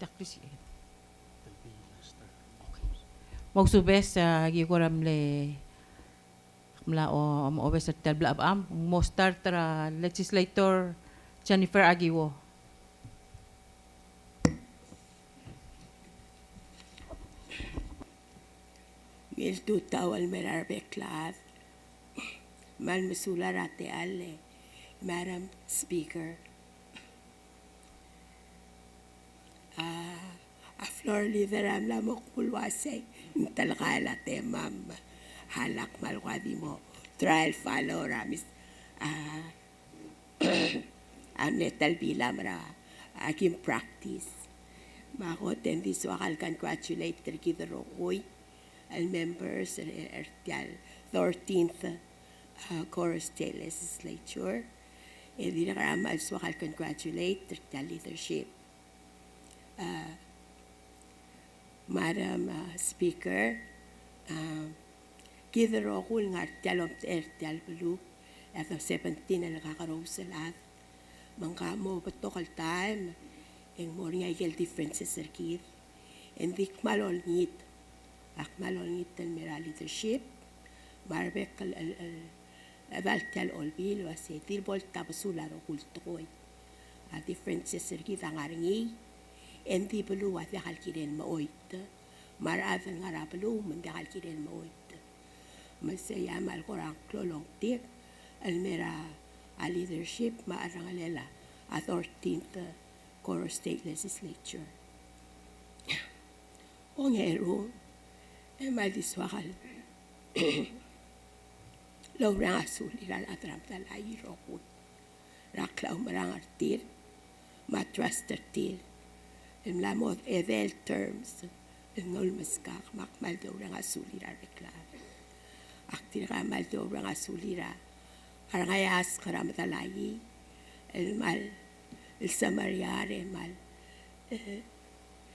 Taklisi. Magsubes gikoram le mla o obes tel blab am mo start tra legislator Jennifer Agiwo. Mil tutawal merarbeklat. Mal masula rate alle, Madam Speaker. A floor leader am la mokulwase, talakala te mam, halak malwadi mo, trial follow ramis, netal bilam ra, aking practice. Mako tendi so akal congratulate terkidro koy, al members ertial 13th Koror State Legislature. Hindi na karamal so akal congratulate the leadership. Madam Speaker, kidro ko nga talom ertial bulu at 17 na nakakaroon sa lahat. Mangkamo patokal time ang morning ay differences serkit. Hindi kmalol ngit. Akmalol ngit ang mera leadership. Marbek Valtel olbil was a tirbol tabasula ro kultoy. A differences serkit ang aringi. Hindi bulu at yakalkiren maoit. Marad ang arabalu mandi yakalkiren maoit. Masaya mal korang klolong tik. Almera a leadership maarangalela a 13th Koror State Legislature. O ngero, maldiswakal. Laurang asul ilan atram talay rokut. Raklaw marang artir, matrust artir. Lamot evel terms, ngol maskak makmal daurang asul ira reklar. Aktir kamal daurang asul ira. Arangayas karam talay, el samaryare mal.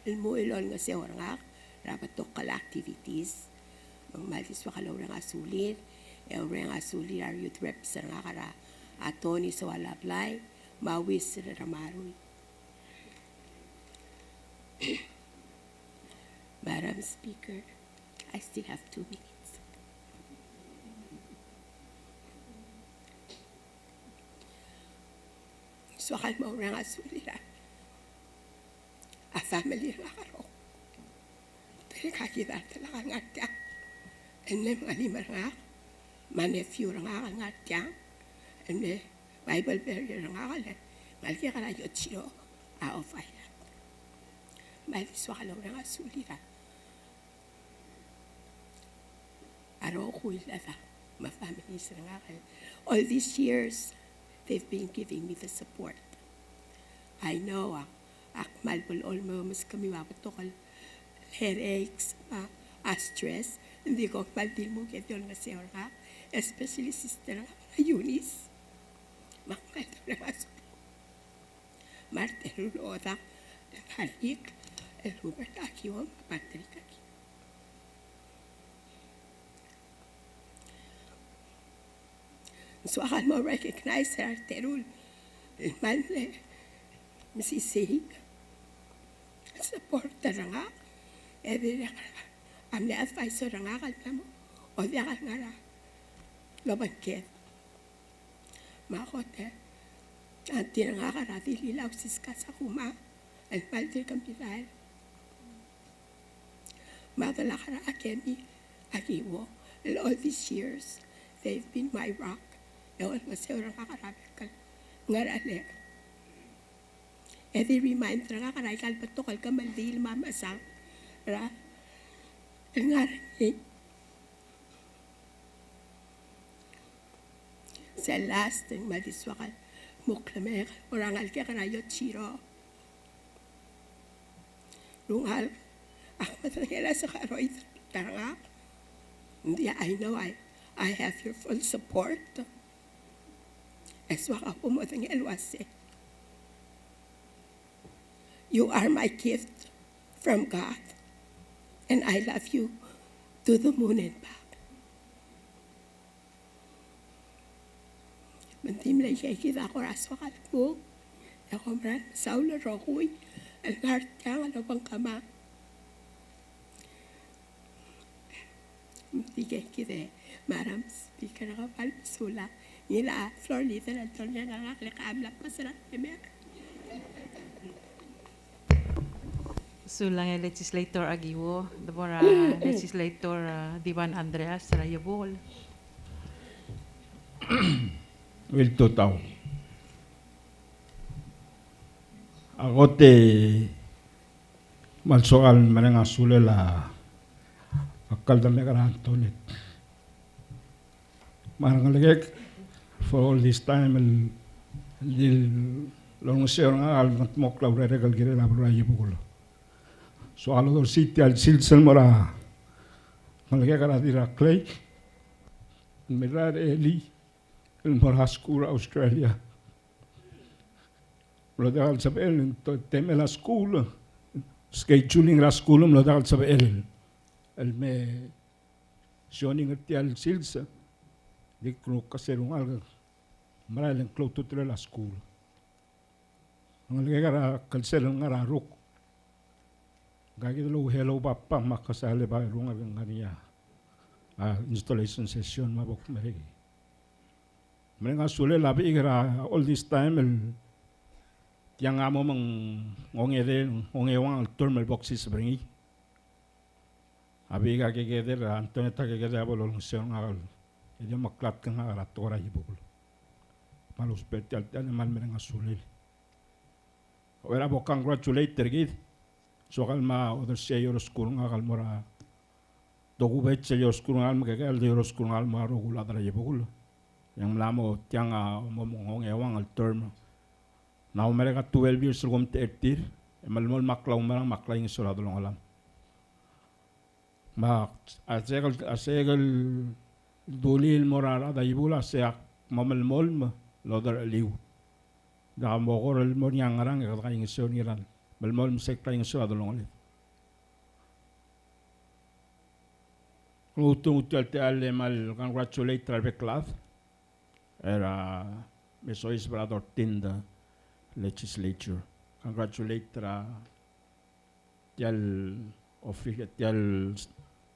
El muilon nga siya orangak, rapat tokal activities. Magmalis wakalaw ng asulir, orang asulir our youth reps nga kara atoni sa walablay, mawis ramarui. Madam Speaker, I still have 2 minutes. So I mo rang asulira. A family rakaro. Pero kakita talaga ngatya. Enne mga lima nga, my nephew nga ngatya. Enne Bible barrier nga kala. Malki ka na yotchiro out of island. Malis wakalaw rang asulira. Aro kuilada, my family nga kala. All these years, they've been giving me the support. I know, malbol olmo mas kami wapatokal headaches, stress, hindi ko paldil mo kaya nga siya nga, especially sister nga, Eunice. Makmalto na maso. Martero Loda, Halik, el Robert Akiwam, Patrick Aki. So I mo recognize Arterul, el manle, Mrs. Sihig, support nga, am the advisor nga kalma mo, o di nga nga lobangket. Makote, anti nga karati lilaw siska sa kuma, el maldir kampiral. Madala kara akemi, akiwo, all these years, they've been my rock. Ewan masaya nga karabikal, nga rale. Every reminder nga karaikal patokal ka maldil mamasang, ra, nga rale. Sa last ng madiswakal, muklamek, orangal ka karayot chiro. Lungal, akmat na kaya sa karoy, taranga. Hindi, I know I have your full support. Eswaka po mo ng elwase. You are my gift from God, and I love you to the moon and back. Mantim lang siya kita ko raswakal po. Ako maran, Saulo Rokoy, alngart niya, alabang kama. Sige kita, Madam Speaker, ako palpasula. Nila, floor leader, Antonio, nga kalakaamlap pa sa Emer. Sulang Legislator Agiwo, Dabora Legislator Divan Andreas Rayabol. Will tutaw. Ako te malsoal manang asulela akal dami ka Antonet. Marang lagek for all this time long siya nga almat mo klaw regal gire na burayi bukulo. So alo do city al silsel mora malagek ka dira clay mirar eli el mora school Australia. Lo dal sabel teme la school scheduling la school lo dal sabel el me joining al silsa di kru kaserung al maral close to la school ang gara kalsel ngara ruk gagi lo hello papa makasale ba runga ngania installation session mabok meregi menga sule labi gara all this time el yang amo mang ngewang turmal boxes bringi abi ga kegeder Antoneta kegeder bolong seong agal Edi maklat ka nga aratora hibukul. Malos peti altan mal menang asulil. Ora bo congratulate tergid. So kal ma other say your school nga kal mora. Dogu bet say your school nga magkakal de your school nga maro gula dara hibukul. Yang lamo tiang momong ewang al term. Now mereka 12 years lagom tertir. Malmol maklaw marang maklaing sura dolong alam. Ma asegal Dulil morara da ibula seak mamel molm lodar liu. Da mogor el monyang arang ka kaing soniran. Bel molm sek kaing so adolong le. Utung utel te alle mal congratulate trave class. Era me sois brador tinda Legislature. Congratulate tial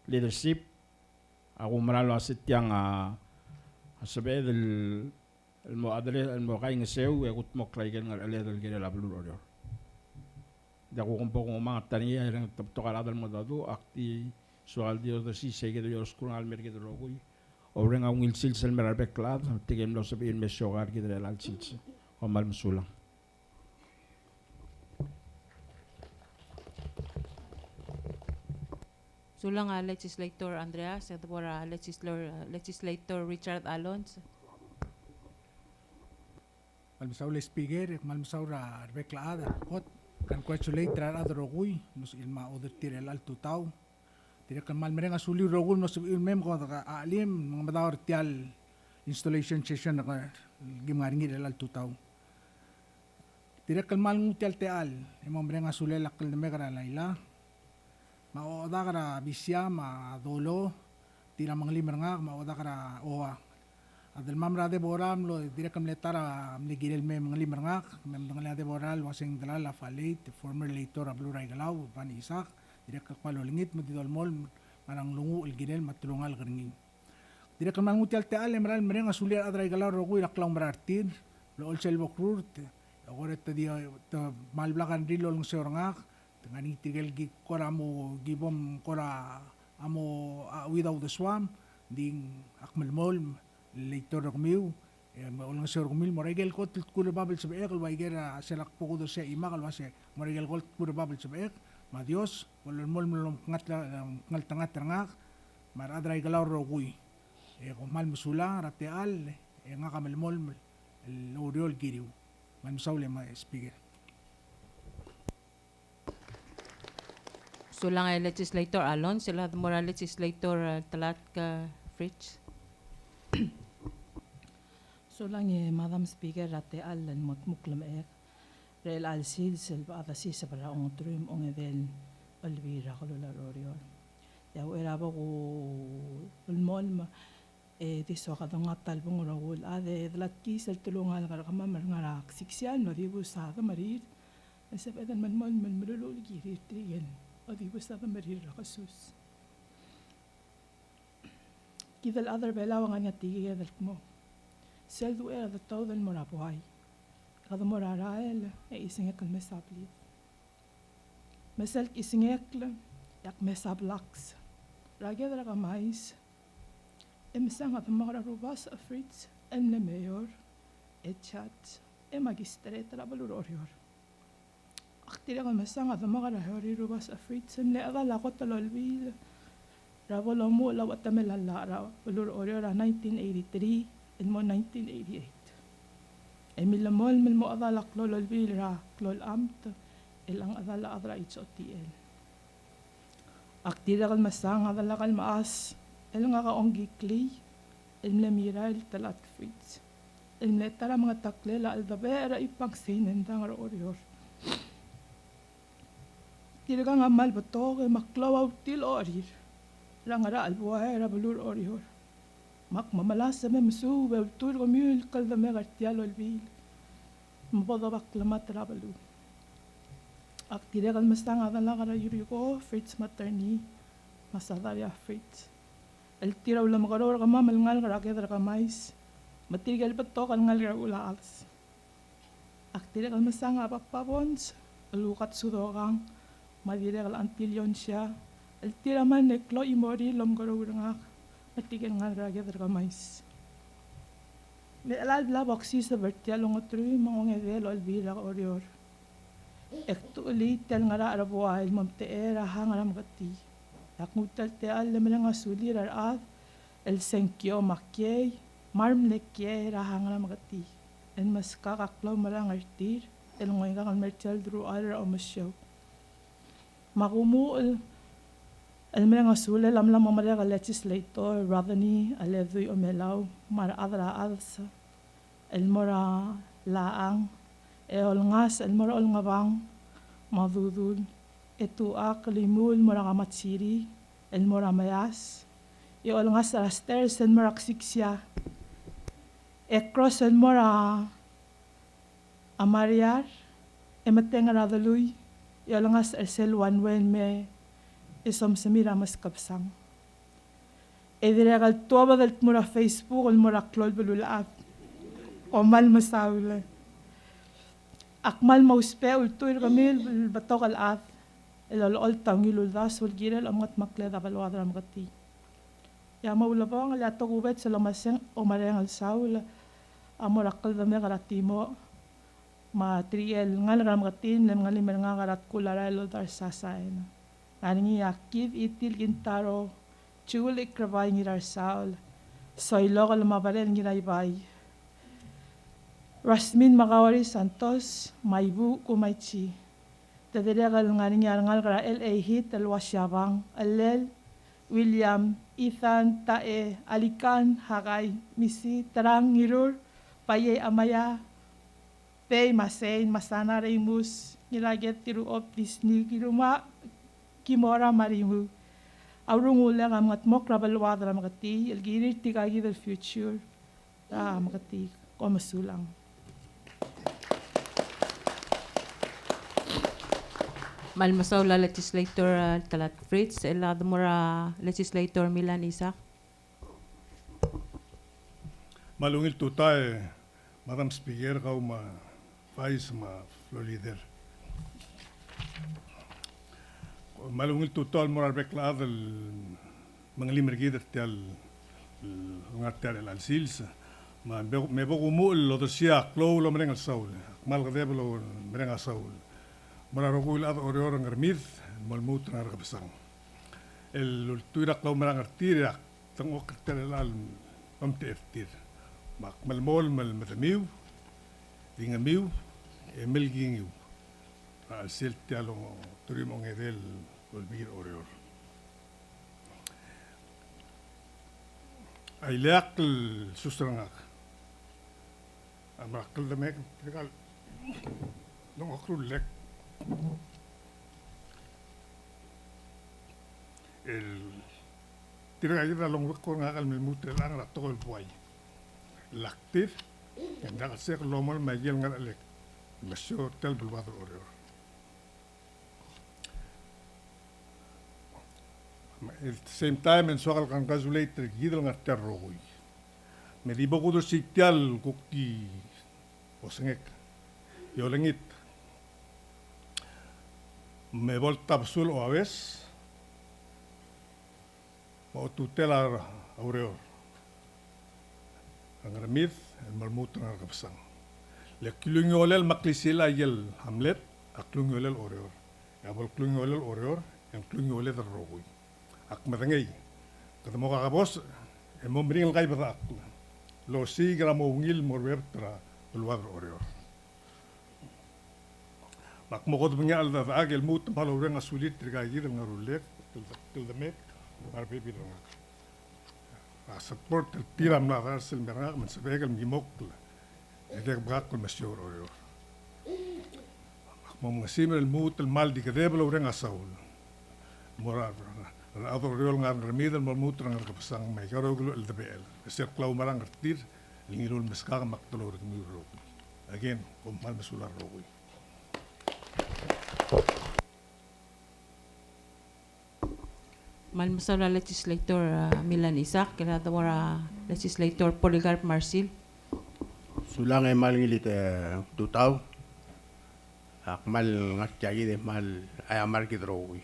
leadership. Ako maralo asit yang sabi el mo kain ngesew ekut mo klaigen ngal aledal gere lablur oryor. Dako kumpo kung mga taniya yang tokal mo dadu akti soal Dios de si sege de yoros kurang al merke de rogoy. Orang ang ilsil sel merarbe klad tigem lo sabi in mesyogar gere al silse. Omal musulang. Sulang Legislator Andreas at para Legislator Richard Alonso. Malmasaw le speaker, malmasaw ra reklaada kot kan congratulate ra rogoy nos ilma oder tirel al tutaw. Tira kan mal merenga suli rogoy nos mem ko alim mga madawar tial installation session na gimaringi al tutaw. Tira kan mal ngutial teal imong merenga suli lakal na megara laila. Maoda kara bisya ma dolo tira mga limer nga maoda kara oa adel mamra de boram lo dire kam letara mligirel me mga limer nga mem mga de boral wasing dalala falit former later abluray galaw pan isak dire ka kwalo lingit mo didol mol marang lungu ilgirel matulungal gringin dire kam ngutial te ale meral merenga sulia adray galaw rogu ilaklaw marartin lo olsel bokrur agora te dia malblakan dilo ng seorangak tengani tigel gi kora mo gibom kora amo without the swamp ding akmalmol later kamiu ulang sir kumil moregel kot kulo babel sa beek waigera selak poko do sa ima kalwase moregel kot kulo babel sa beek ma Dios walon mol mol ngal tangat tangak maradray galaw roguy kumal musula rateal nga kamalmol el oriol giriu man saule ma speaker. Sulang Legislator Alon, sila mora Legislator Talat ka Fritz. Sulang Madam Speaker rate allan muklam rel al sil selva adasi sa para ong trum ong edel Olvira kololarorio. Ya era ba ko ulmon diso ka nga talbong rawul ade dlat kisel tulungal ka kamamar nga siksyan no di busada marir. Sa pedan man mululul giri trigen. Odi busada marir kasus. Kidal other belaw nga tigi edel mo. Seldu era the todo el morapuay. Kada morarael isingek al mesablit. Mesel isingek yak mesablaks. Raged raga mais. Emsang at mga rubas a Fritz le mayor chat magistrate rabalurorior. Aktira ka mesang at mga rahori rubas a Fritz le agalakot talolbil. Rabolomo lawat tamelala balurorior 1983 in mo 1988. Emilamol mo adalak lololbil ra klol amt ilang adala adra HOTL. Aktira ka mesang adala kal maas el nga kaonggi klay, el mira el talat Fritz. El tara mga taklela al dabera ipang sinendang orior. Tiraga nga mal bato kay maklawaw til orir. Rangara al buhay rabalur orior. Mak mamalasa me msu we tur komul kal da mega tial olbil. Mbodo baklamat rabalu. Ak tiraga mastang adala kara yuriko Fritz materni masadaria Fritz. El tira ulam karor ka mamal ngal karakter ka mais. Matirgal pato kan ngal ulaals. Aktira kal masanga papapons. Lukat sudorang. Madira kal antilyon siya. El tira man neklo imori lom karor ngak. Matirgal ngal karakter ka mais. Me alal bla boxi sa vertial ngotru mangong evel olbira ka orior. Ekto ulit tel ngara arabuay mamteera hangaram gati. Yakmutal te alle mga sulir ad el senkyo makyay marm lekye rahang magati en mas kakaklaw marang artir el ngoy kakal mertial dru ara o masyaw makumu el mga sulir lamlang mamara ka legislator Rodney aledoy o melaw mara adra adsa el mora laang el ngas el mora ol ngabang madudul itu akalimul mora kamatsiri el mora mayas iol nga sa stairs el mora ksiksya cross el mora Amariar, emateng radalui, yalangas ersel wanwen me isom semira mas kapsang. Ediregal toba del mura Facebook ol mura klol belulaap. Omal masaula. Akmal mauspe ultuir kamil batok al-at. Ilol tangilul das ul girel amat makle da balwadra magati. Ya maulabong la togubet sa lamaseng o mareng al saul amorakal da megaratimo ma triel ngal ramgatin lem ngali meranga kulara lo dar sasain. Nani akif itil gintaro chul ikravay ngirar saul. Soy local mabarel ngiray bay. Rasmin Magawari Santos Maibu Kumaichi. Tadiragal ngani ngal kara L.A. Hit Alwasyabang Alel William Ethan Tae Alikan Hagay Misi Tarang Ngirur Paye Amaya Pay Masain Masana Reymus Nilaget Tiru of Disney Kiruma Kimora Marimu Aurungula Ramat Mokra Balwadra Magati Elgirir Tigagi del Future Magati Komasulang. Malmasaw la Legislator Talat Fritz, Eladmora Legislator Milan Isaac. Malungil tutay, Madam Speaker, kau ma Vice ma Florider. Malungil tutay moral beklad el manglimir gider tial ngartial el alsils. Ma me bogumu lo dosia klo lo merengal saul. Mal gadeblo merengal saul. Mararogul ad orior ngarmid malmut nargabsang el tuirak law marangartirak tang okter al pamtertir mak malmol mal matamiu dingamiu emelgingiu al seltialo turimong edel olbir orior ailak sustrangak amakal demek tikal dong okrul lek el tiragallir la long con agal mi mutre lang la todo el buey l'actif en da ser lomol mayel ngal lek monsieur tel bulwad orior at the same time en sogal kan gazulator gidel ngar terrogui me di bogudo sitial kukti osengek yolengit me volta absul o aves o tutela aureor angramid el malmut ngargapsang le klungolel maklisila yel hamlet aklungolel aureor ya bol klungolel aureor en klungolel rogui ak matangay kadamo kakabos e momring kay batak lo sigra mo ngil morbertra ulwag aureor mak mo kod mengal da agel mut malo renga sulit trigayir ngarulek til demek mar bebi dong a support el tiram na rasel merang men sebegel mimok edek brak kol masyor oyor mak mo ngasim el mut el mal di kedeblo renga saul morar ador reol ngar remid el mut ngar kapsang mai garoglo el debel ser klau marang tir lingirul meskag mak tolor ngiro again kom mal mesular rogui Malmasaw la Legislator Milan Isaac, Eladmora Legislator Poligarp Marcil. Sulang ay malingilit tutaw. Akmal ngatjagi de mal ayamar kidrowi.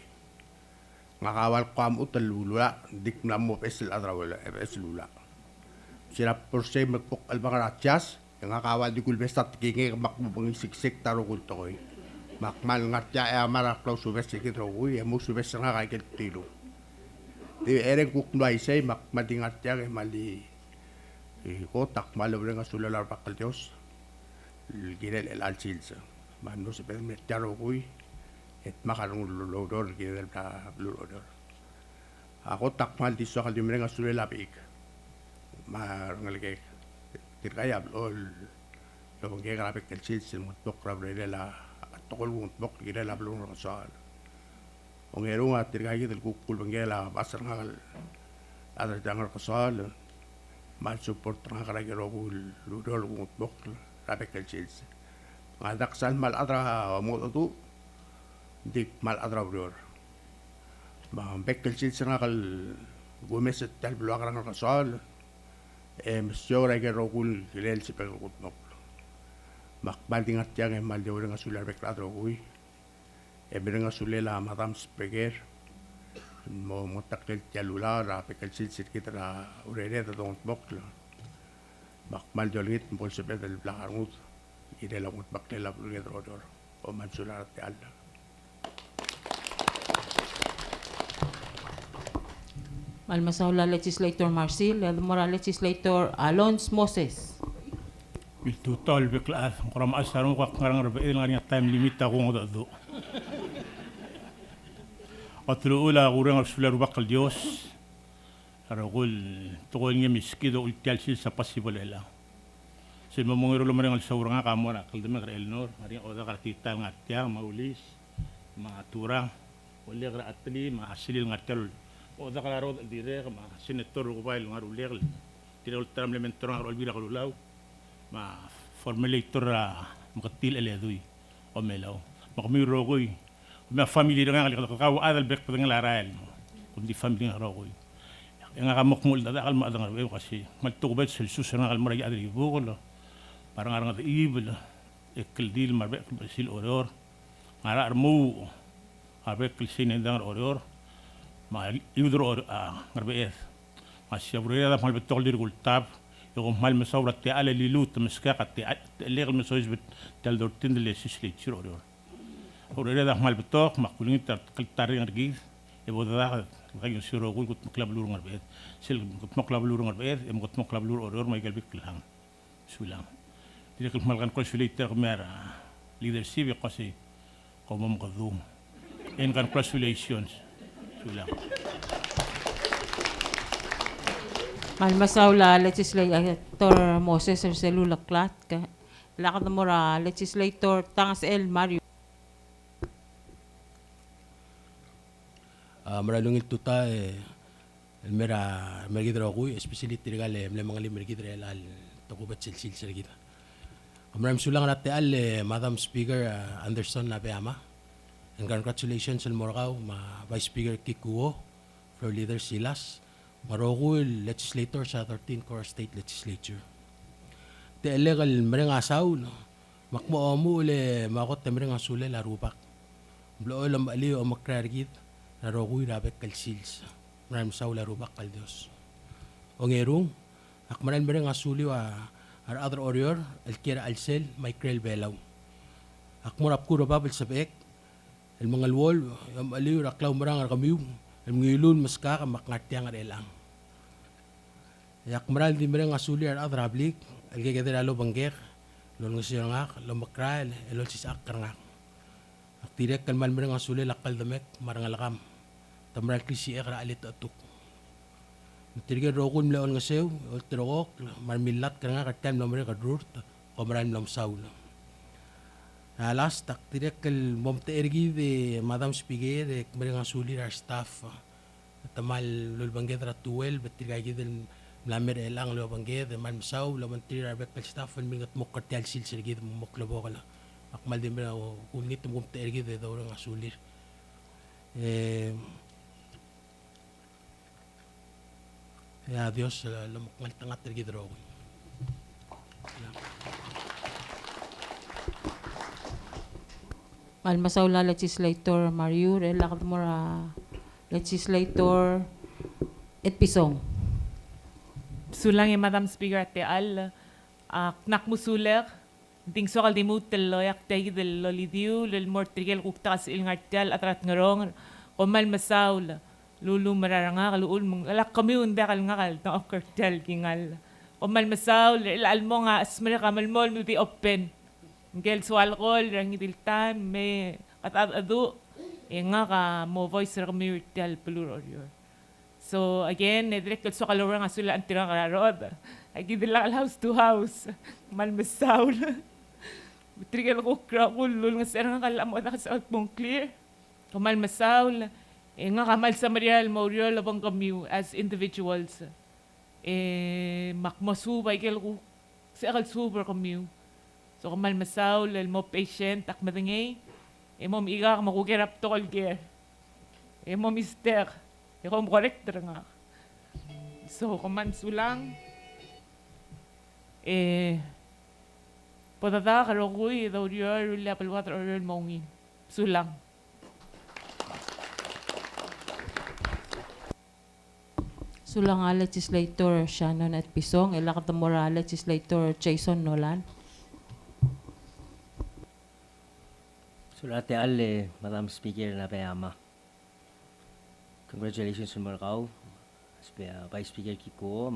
Ngakawal kam utalula dik namo pesel adrawala eslula. Sira porse magpok albangarachas ngakawal di kulbestat kingi makmubang siksik tarugul toy. Makmal ngatja ayamar klaw subes kidrowi emu subes nga kay tilo. Di eren kuknay say madingat ya mali kotak malawre nga sulalar pakal Dios girel el alsilsa mano se permet taro kuy et makarong lulodor girel ta lulodor ako takmal di so kalimre nga sulalapik marangalke tirkaya ol lo nge grapik el silsa mo tokra brela tokol mo tok girel ablong rosal Ongero nga tirgay del kukul bangela basar nga ada jangar kasal mal support nga kala gero kul ludol ngut bok rabek el chils ngadak sal mal adra mo tu dik mal adra brior ma bekkel sil sanga kal gomes tal blo agra ka sal monsieur ay que rogul gilel si pel gut nok mak balding at yang mal de orang asular bekladro ui bereng asulela madam speaker mo motakkel celular a pekel sil kita la urere da don bokla mak mal jolit pol se bedel blagarmut ide la mut baklela bluget rodor o man sular te alla Malmasaula Legislator Marcil, Mora Legislator Alonso Moses. Bil total beklas koram asarong ko ngarang rabe ngani time limit ta ko ngado. Atlu ula urang sular bakal Dios. Aragul tugol nga miskido ultial sil sa possible ela. Sil mamongero lumarang al saurang ka mo na kaldeme kar Elnor, ari oda kartita ngatya maulis, matura, uli kar atli maasilil ngatel. Oda kar rod dire ma senator ko bail ngaruler. Tinol taram lementor ngarol bira kalulaw. Ma formulator makatil eledui o melaw. Makamiro koy. Ma family nga kalikaw adal bek pa nga laral. Kundi family nga rokoy. Yang akan makmul dada kal maadang arweo kasi magtukubet sa Jesus na kal maraya adri bukol parang arang at ibel ekildil marbek sil oror ngara armu arbek kilsin endang oror ma yudro ngarbees masya buraya da mal betol dir gultab yung mal masawrat ti ala lilut maska kat ti legal masois bet tal dortin de legislature oror oror da mal betok makulin kaltari ngargis boda kayo siro ko gut maklab lurong arbet sil gut maklab lurong arbet gut maklab lurong oror may galbik lang sulang tidak malkan consulate mera leadership kasi komom kadum and congratulations sulang Malmasaula Legislator Moses Celula Clat ka lakad mo ra Legislator Tangas El Mario maralungil tuta mera mergidra ko especially tirgal mga mergidra al takubat silsil sergita amram sulang natte al Madam Speaker Anderson Nabeama and congratulations al morgaw ma Vice Speaker Kikuo Floor Leader Silas marogul legislator sa 13th Koror State Legislature te legal mereng asaw makmo mo le makot mereng asule la rupak blo lam ali o makrargit narogui rabek kalsils maram saula rubak kal Dios ongerung akmaran mereng asuli wa ar other orior el kira alsel Michael Belaw akmurap ko babel sabek el mga wol am aliw raklaw marang kamiw el ngilun maska ka makngatyang arelang yakmaral di mereng asuli ar other ablik el gegeder alo bangger lon ngasirangak lo makral elol sisak karangak aktirek kalman mereng asuli lakal damek marangalakam tamral klisi ekra alit atuk tirge rokun mlaon ngasew ultrok marmilat karanga katam nomre kadrut komran lam saul alas tak tirek kel momte ergi de Madam Speaker ek mereng asuli ar staff tamal lol bangget ratuel betirga gidel lamer elang lo bangget man saul lo mantir arbek pel staff mingat mokartel sil sergid moklobo kala akmal din bra unit momte ergi de dorang asulir ya Dios lamakmal tangat tergi drogo Malmasaula Legislator Mario lakad mo ra Legislator Etpisong sulang Madam Speaker ate al nakmusuler ding sokal di mutel loyak tegi del lolidiu lel mortrigel kuktas il ngartial atrat ngarong komal masaul lulu mararanga kaluul mong alak kami unda kal ngal na of cartel kingal komal masaul il almo nga asmere kamal mol mo di open ngel so alcohol rang idil time me katadu nga ka mo voice ra kami virtual plurorior so again direct so kalora nga sula antira kararod agidil la house to house mal masaul trigger ko krakul lul nga sera nga kalamo da sa mong clear kamal masaul nga kamal sa Mariel Mauriol abang kami as individuals makmasubay kel ko sa super kami So kamal masaw mo patient ak madangay. Mom iga makukirap to kalger. Mom mister. Mom correct nga. So kaman sulang. Podada karokuy daw diyor ulit apalwater oral maungin. Sulang. Sulang Legislator Shannon at Pisong, Ilakatamora Legislator Jason Nolan. Sulate alle, Madam Speaker na payama. Congratulations sa Marcao. Vice Speaker Kiko,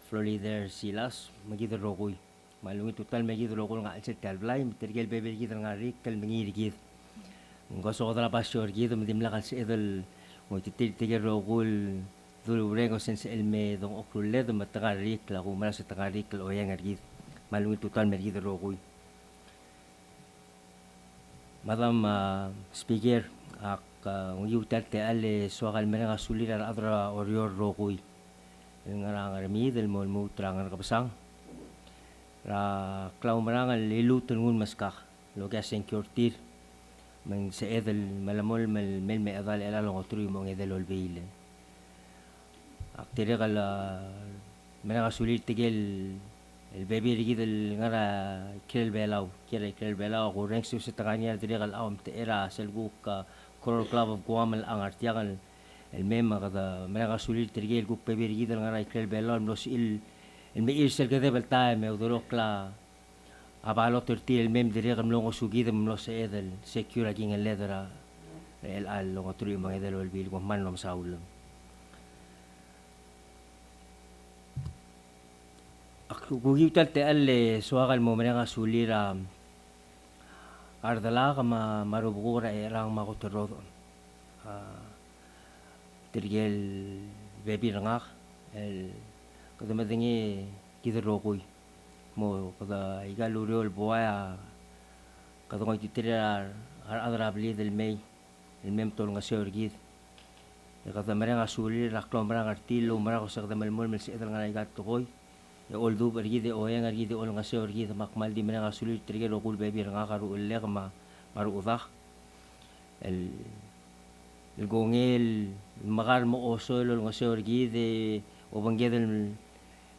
Floor Leader Silas, magiging rokoy. Malungit total magiging rokoy nga alset kalblay, tergel bebe kita nga rik, kalmangirigit. Kung gusto ko talaga sure gito, madimla kasi idol, mo titigil rokoy, dulu rengo sense elme dong okrulle, dong matakarik, la kung mara sa takarik, o yang argit. Malungit total magiging rokoy. Madam Speaker, ang yutat te ale suakal mereka sulit ar adra orior rokui. Ngarang armi del mo trangan kapasang. Ra klau marangal lilutan ngun maskak. Loga security. Man sa edel malamol mel me adal elalong otru mo edel olbeile. Aktire kala mereka sulit tigel el baby rigid el ngara kirel belau ko ranks sa takanya dire kal awam te era selguk Koror Club of Guam ang artiagal el mema kada mereka sulit tigel guk baby rigid el ngara kirel belau nos el meir sel gade belta me udorok la abalo terti el mem dire kam longo sugid mo sa edel secure aging el ledra el al longo tru mo edel ol bil ko man nom saulam. Kugiw te alle suakal mo mereka sulira ardala kama marubura erang makotorodon. Tirgel bebi rangak el kada madingi kiderokoy mo kada igaluriol buaya kada ko titira adrabli del may el mem tol nga seorgid. Kada mereka sulira klom mereka artilo mereka sa kada malmol mel sedal nga igat tokoy. Oldu pergi de oyang pergi de orang ngasih pergi de makmal di mana ngasulit terjadi rokul baby orang karu ulle kama maru udah el gongel makar mo oso lo ngasih pergi de obangge del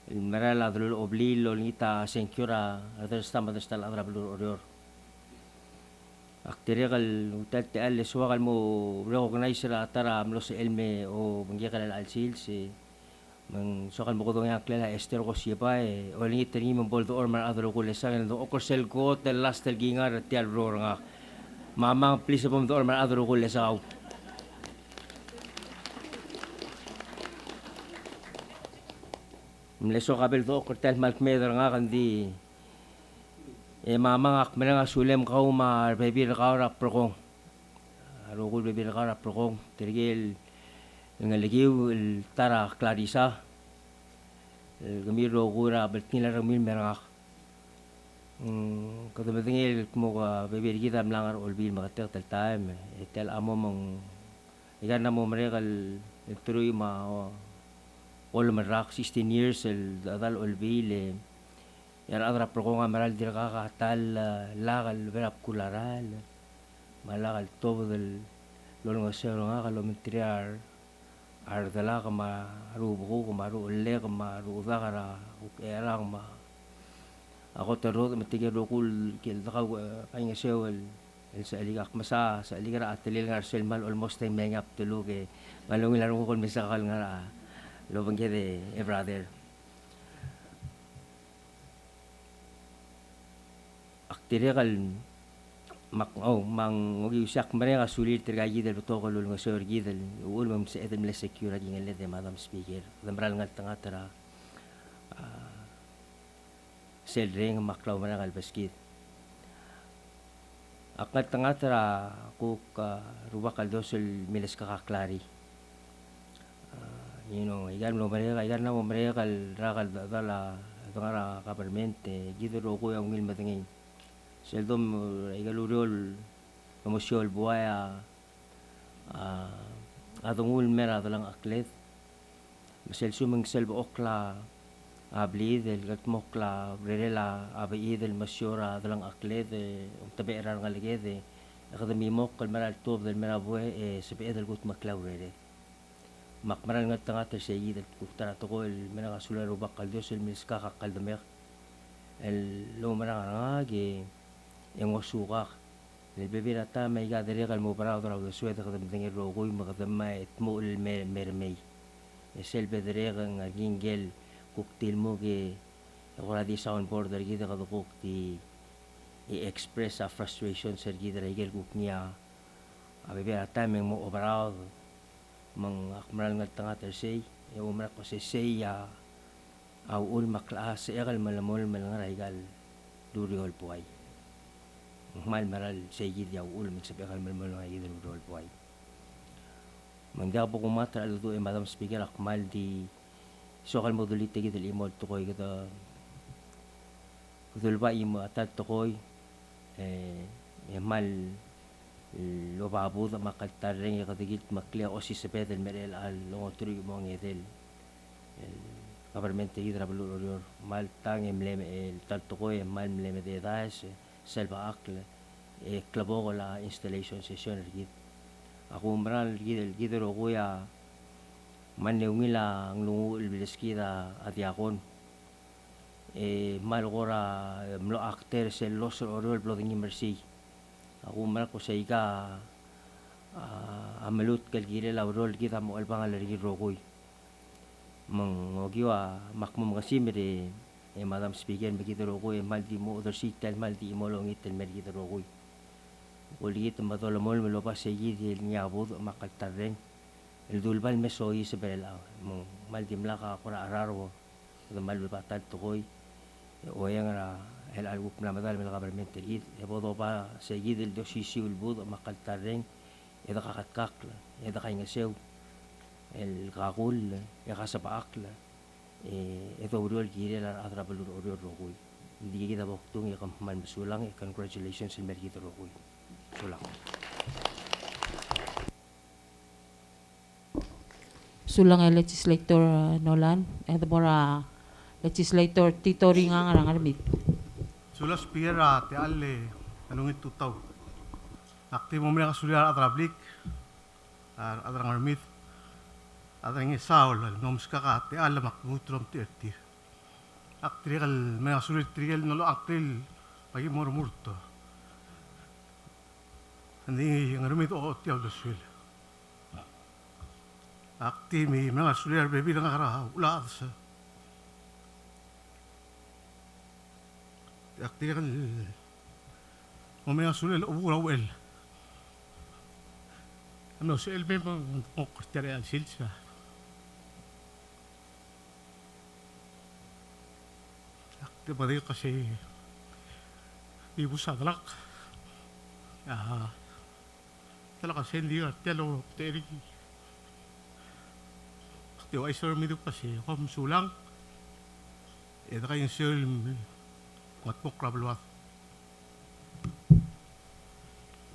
el maral adul oblil lo ngita senkura ada stama de stal adra blur orior aktere kal utat te al suakal mo recognize ra tara amlo se elme o bangge kal al sil se mang sokal mo ko yang klela Esther ko siapa o lingi teni mo boldo or mar adro ko lesang do okosel ko tel last tel gingar tel ror nga mamang please mo do or mar adro ko lesaw mleso kabel do kortel malk meder nga kandi mamang ak mena sulem kau mar baby ka ra prokong aro ko baby ka ra prokong tergel ngaligiw el tara Clarissa el gamiro gura beltila ramil merah kada madingil mo ka bebir kita mlangar olbil makatel tel time tel amo mong igan na mo marekal tuloy ma all marak 16 years el adal olbil yar adra prokonga maral dirka ka tal lagal verap kularal malakal todo del lolong asero nga kalometriar ardala kama rubo kama rulle kama ruda kara erang ma ako terus metiga dokul kil takaw ay nga sewel el sa aligak masa sa aligara atelil nga selmal almost ay mengap tulo ke malungil laro ko misakal nga lo bangge brother aktirekal mang usak mereka sulit tergaji del protokol ng sorgi del ulum sa edem le secure ging le de Madam Speaker damral ngal tanga tara sel ring maklaw mereka albaskit akat tanga tara ko ka ruba kaldosel miles kakaklari igan lo mereka igan na mo mereka rakal dala tangara government gido ro ko yung ngil matengin seldom igaluriol komosyol buaya atungul mera dalang aklet masel sumeng selbo okla abli del gat mokla brela abi del masyora dalang akle de tabe eran ngalige de akademi mokal maral tob del merabue sebe del gut maklaw rede makmaral ngat tanga ter segi del kuktara to el mena gasula roba kaldios el miska kaldamer el lo mena ge yang wasuqa el bebe rata mai ga dere gal mo para dra de sueda kadam dengel rogoy magadam mai tmo el mermei esel bedre nga gingel cocktail mo ge wala di soundboard der gida kada kokti i-express a frustration ser gida regel kuknya abe ata meng mo obarao mang akmaral ngat tanga tersay e umrak ko say ya au ul maklas egal malamol malanga regal duriol puay mal maral say gida au ul magsabegal malamol regal duriol puay mangga po kumatra aluto e Madam Speaker akmal di sokal modulit tegi del imol tukoy kita kudulba imo atat tukoy mal lo babu da makaltareng katigit maklia o si sepedel merel al longo turi mo ngedel government tegi trablo yor mal tang emleme el tal tukoy mal emleme de das selva akle klabo la installation session rigit ako umbral gidero kuya maneungila ang lungu ilbileskida atiakon malgora mlo akter se los orol blooding mercy ako umbral ko sa ika amalut kalgire la orol kita mo albang alergi rogoy mang ogiwa makmum kasimere Madam Speaker magidero rogoy maldi mo other sitel maldi mo longit el mergidero rogoy ulit matolomol melopas seguir el niabud makaltareng el dulbal mesoy se berela maldim laka kora araro de malbatal toy o yang ra el algo na madal mel government gid e bodo ba seguir el dosisi el bud makaltareng e da kakakla e da kaingaseu el gagul e gasapakla e do urol gire la adrabelur oror rogoy di gida boktung e kampmal mesulang e congratulations el mergito rogoy sulang sulang legislator Nolan at bora legislator Tito Ringang arang armit sulas pira te alle anungit tutaw akti mo mga kasulyar atrablik adrang armit adrang isaol noms ka te alle makmutrom te ertir akti kal mga kasulyar trigel nolo aktil pagi murmurto hindi ang armit o tiyaw dosul akti mi mga kasulyar bebi lang akara ulat sa akti kal mo mga kasulyar uburawel ano si elbe mo tere al silsa akti pa rin kasi ibu sadlak talaga sendi at telo teri akti ay sir midu kasi kom sulang eda kayong sir matmok rabalwat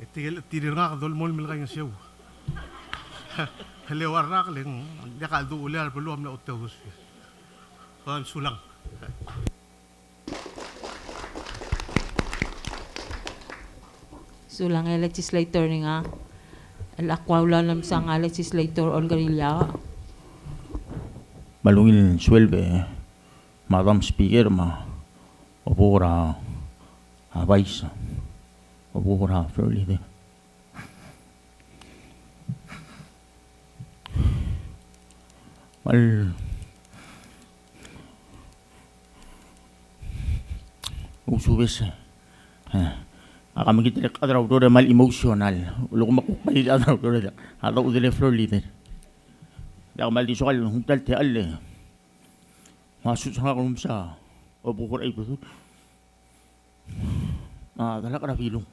itigil tirir nga kadol mol mil kayong siyaw halewar na kaling yakaldo ular beluam na utewus kan sulang sulang legislator ni nga alakwawla nam sang legislator Olgarilla malungil suelbe Madam Speaker ma opora vice opora fairly de mal usubes akamigit rek adraw do mal emotional ulo makukpay adraw do hada udele fairly de da mal di sokal huntal te alle masuk sa kum sa opukor ay buto dalak na filong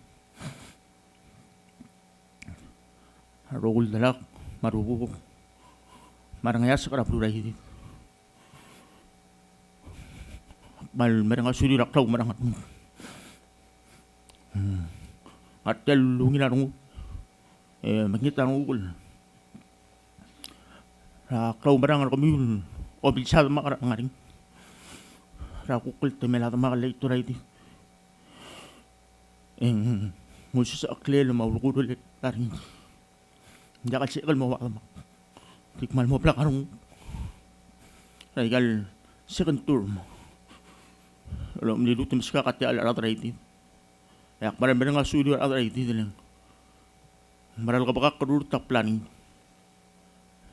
rogul dalak marubu marangayas ka pluray dit mal merang asuri raklaw marangat mo at lungin arong magngita ng ukol raklaw marang kami obilsado makarangaring rakukul temela tama kalay turay di. Musa sa aklelo mauluguro ulit taring. Hindi ka sikal mo wakamak. Tikmal mo plak arong. Raigal second tour mo. Alam nilutim ska kati alat raiti. Yak maran nga studio alat raiti dilang. Maral ka baka karur ta planning.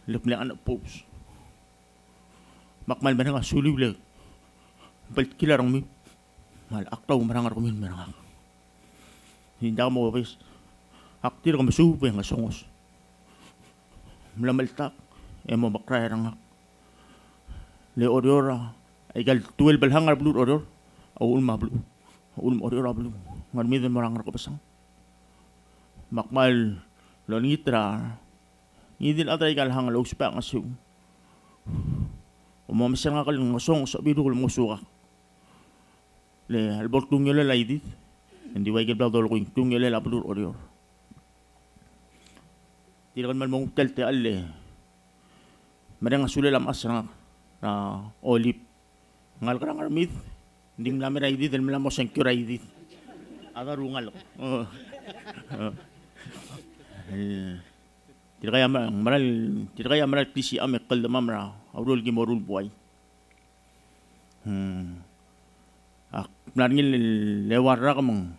Lupli anak post. Makmal nga studio le. Balik kilarang mi. Mal aktaw marangar ko min marang. Hindi ako mawapis. Aktir ko masupo yung asongos. Mlamaltak. Emo bakraya rang hak. Le oriora. Ay gal 12 balhangar blue orior. Aul mablu. Aul oriora blue. Ngarmidin marangar ko pasang. Makmal. Lo ngitra. Ngidin atay gal hangal uspa ang asu. Umamisang akal ng asong sa bidukul musuka. Le albor tungyo lalay dit. Hindi wai gel bladol ko tung yele la blur orior. Tidak kan mal mong telte alle. Mereng asule lam asra na olip. Ngal karang armit. Ding lami raidi del melamo sencure raidi. Ada rungal. Tidak kaya maral kisi ame kalda mamra. Aurul gimorul buay. Naringil lewarra ka mong.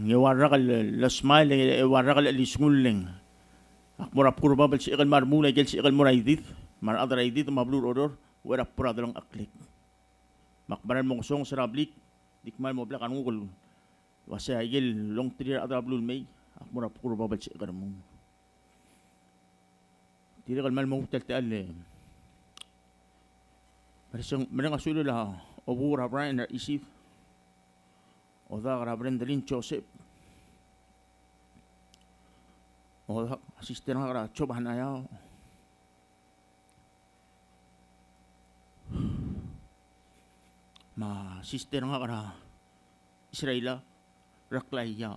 Lewarra ka lasmay, lewarra ka lisnguling. Akmurap kuro babal si ikal marmulay, gel si ikal muraydit. Maradra idit, mablur odor, warap pura dalang aklik. Makbaran mong song sarablik, dikmal mo blak anungkul. Wasya igil long tirir adra blul may, akmurap kuro babal si ikal mong. Tira kalmal mong tel-tel. Mereka sudah lah, obur Brian isip. Oda Rabren Dalin Joseph. Oda asisten nga coba hanaya. Ma asisten nga Israela raklaya.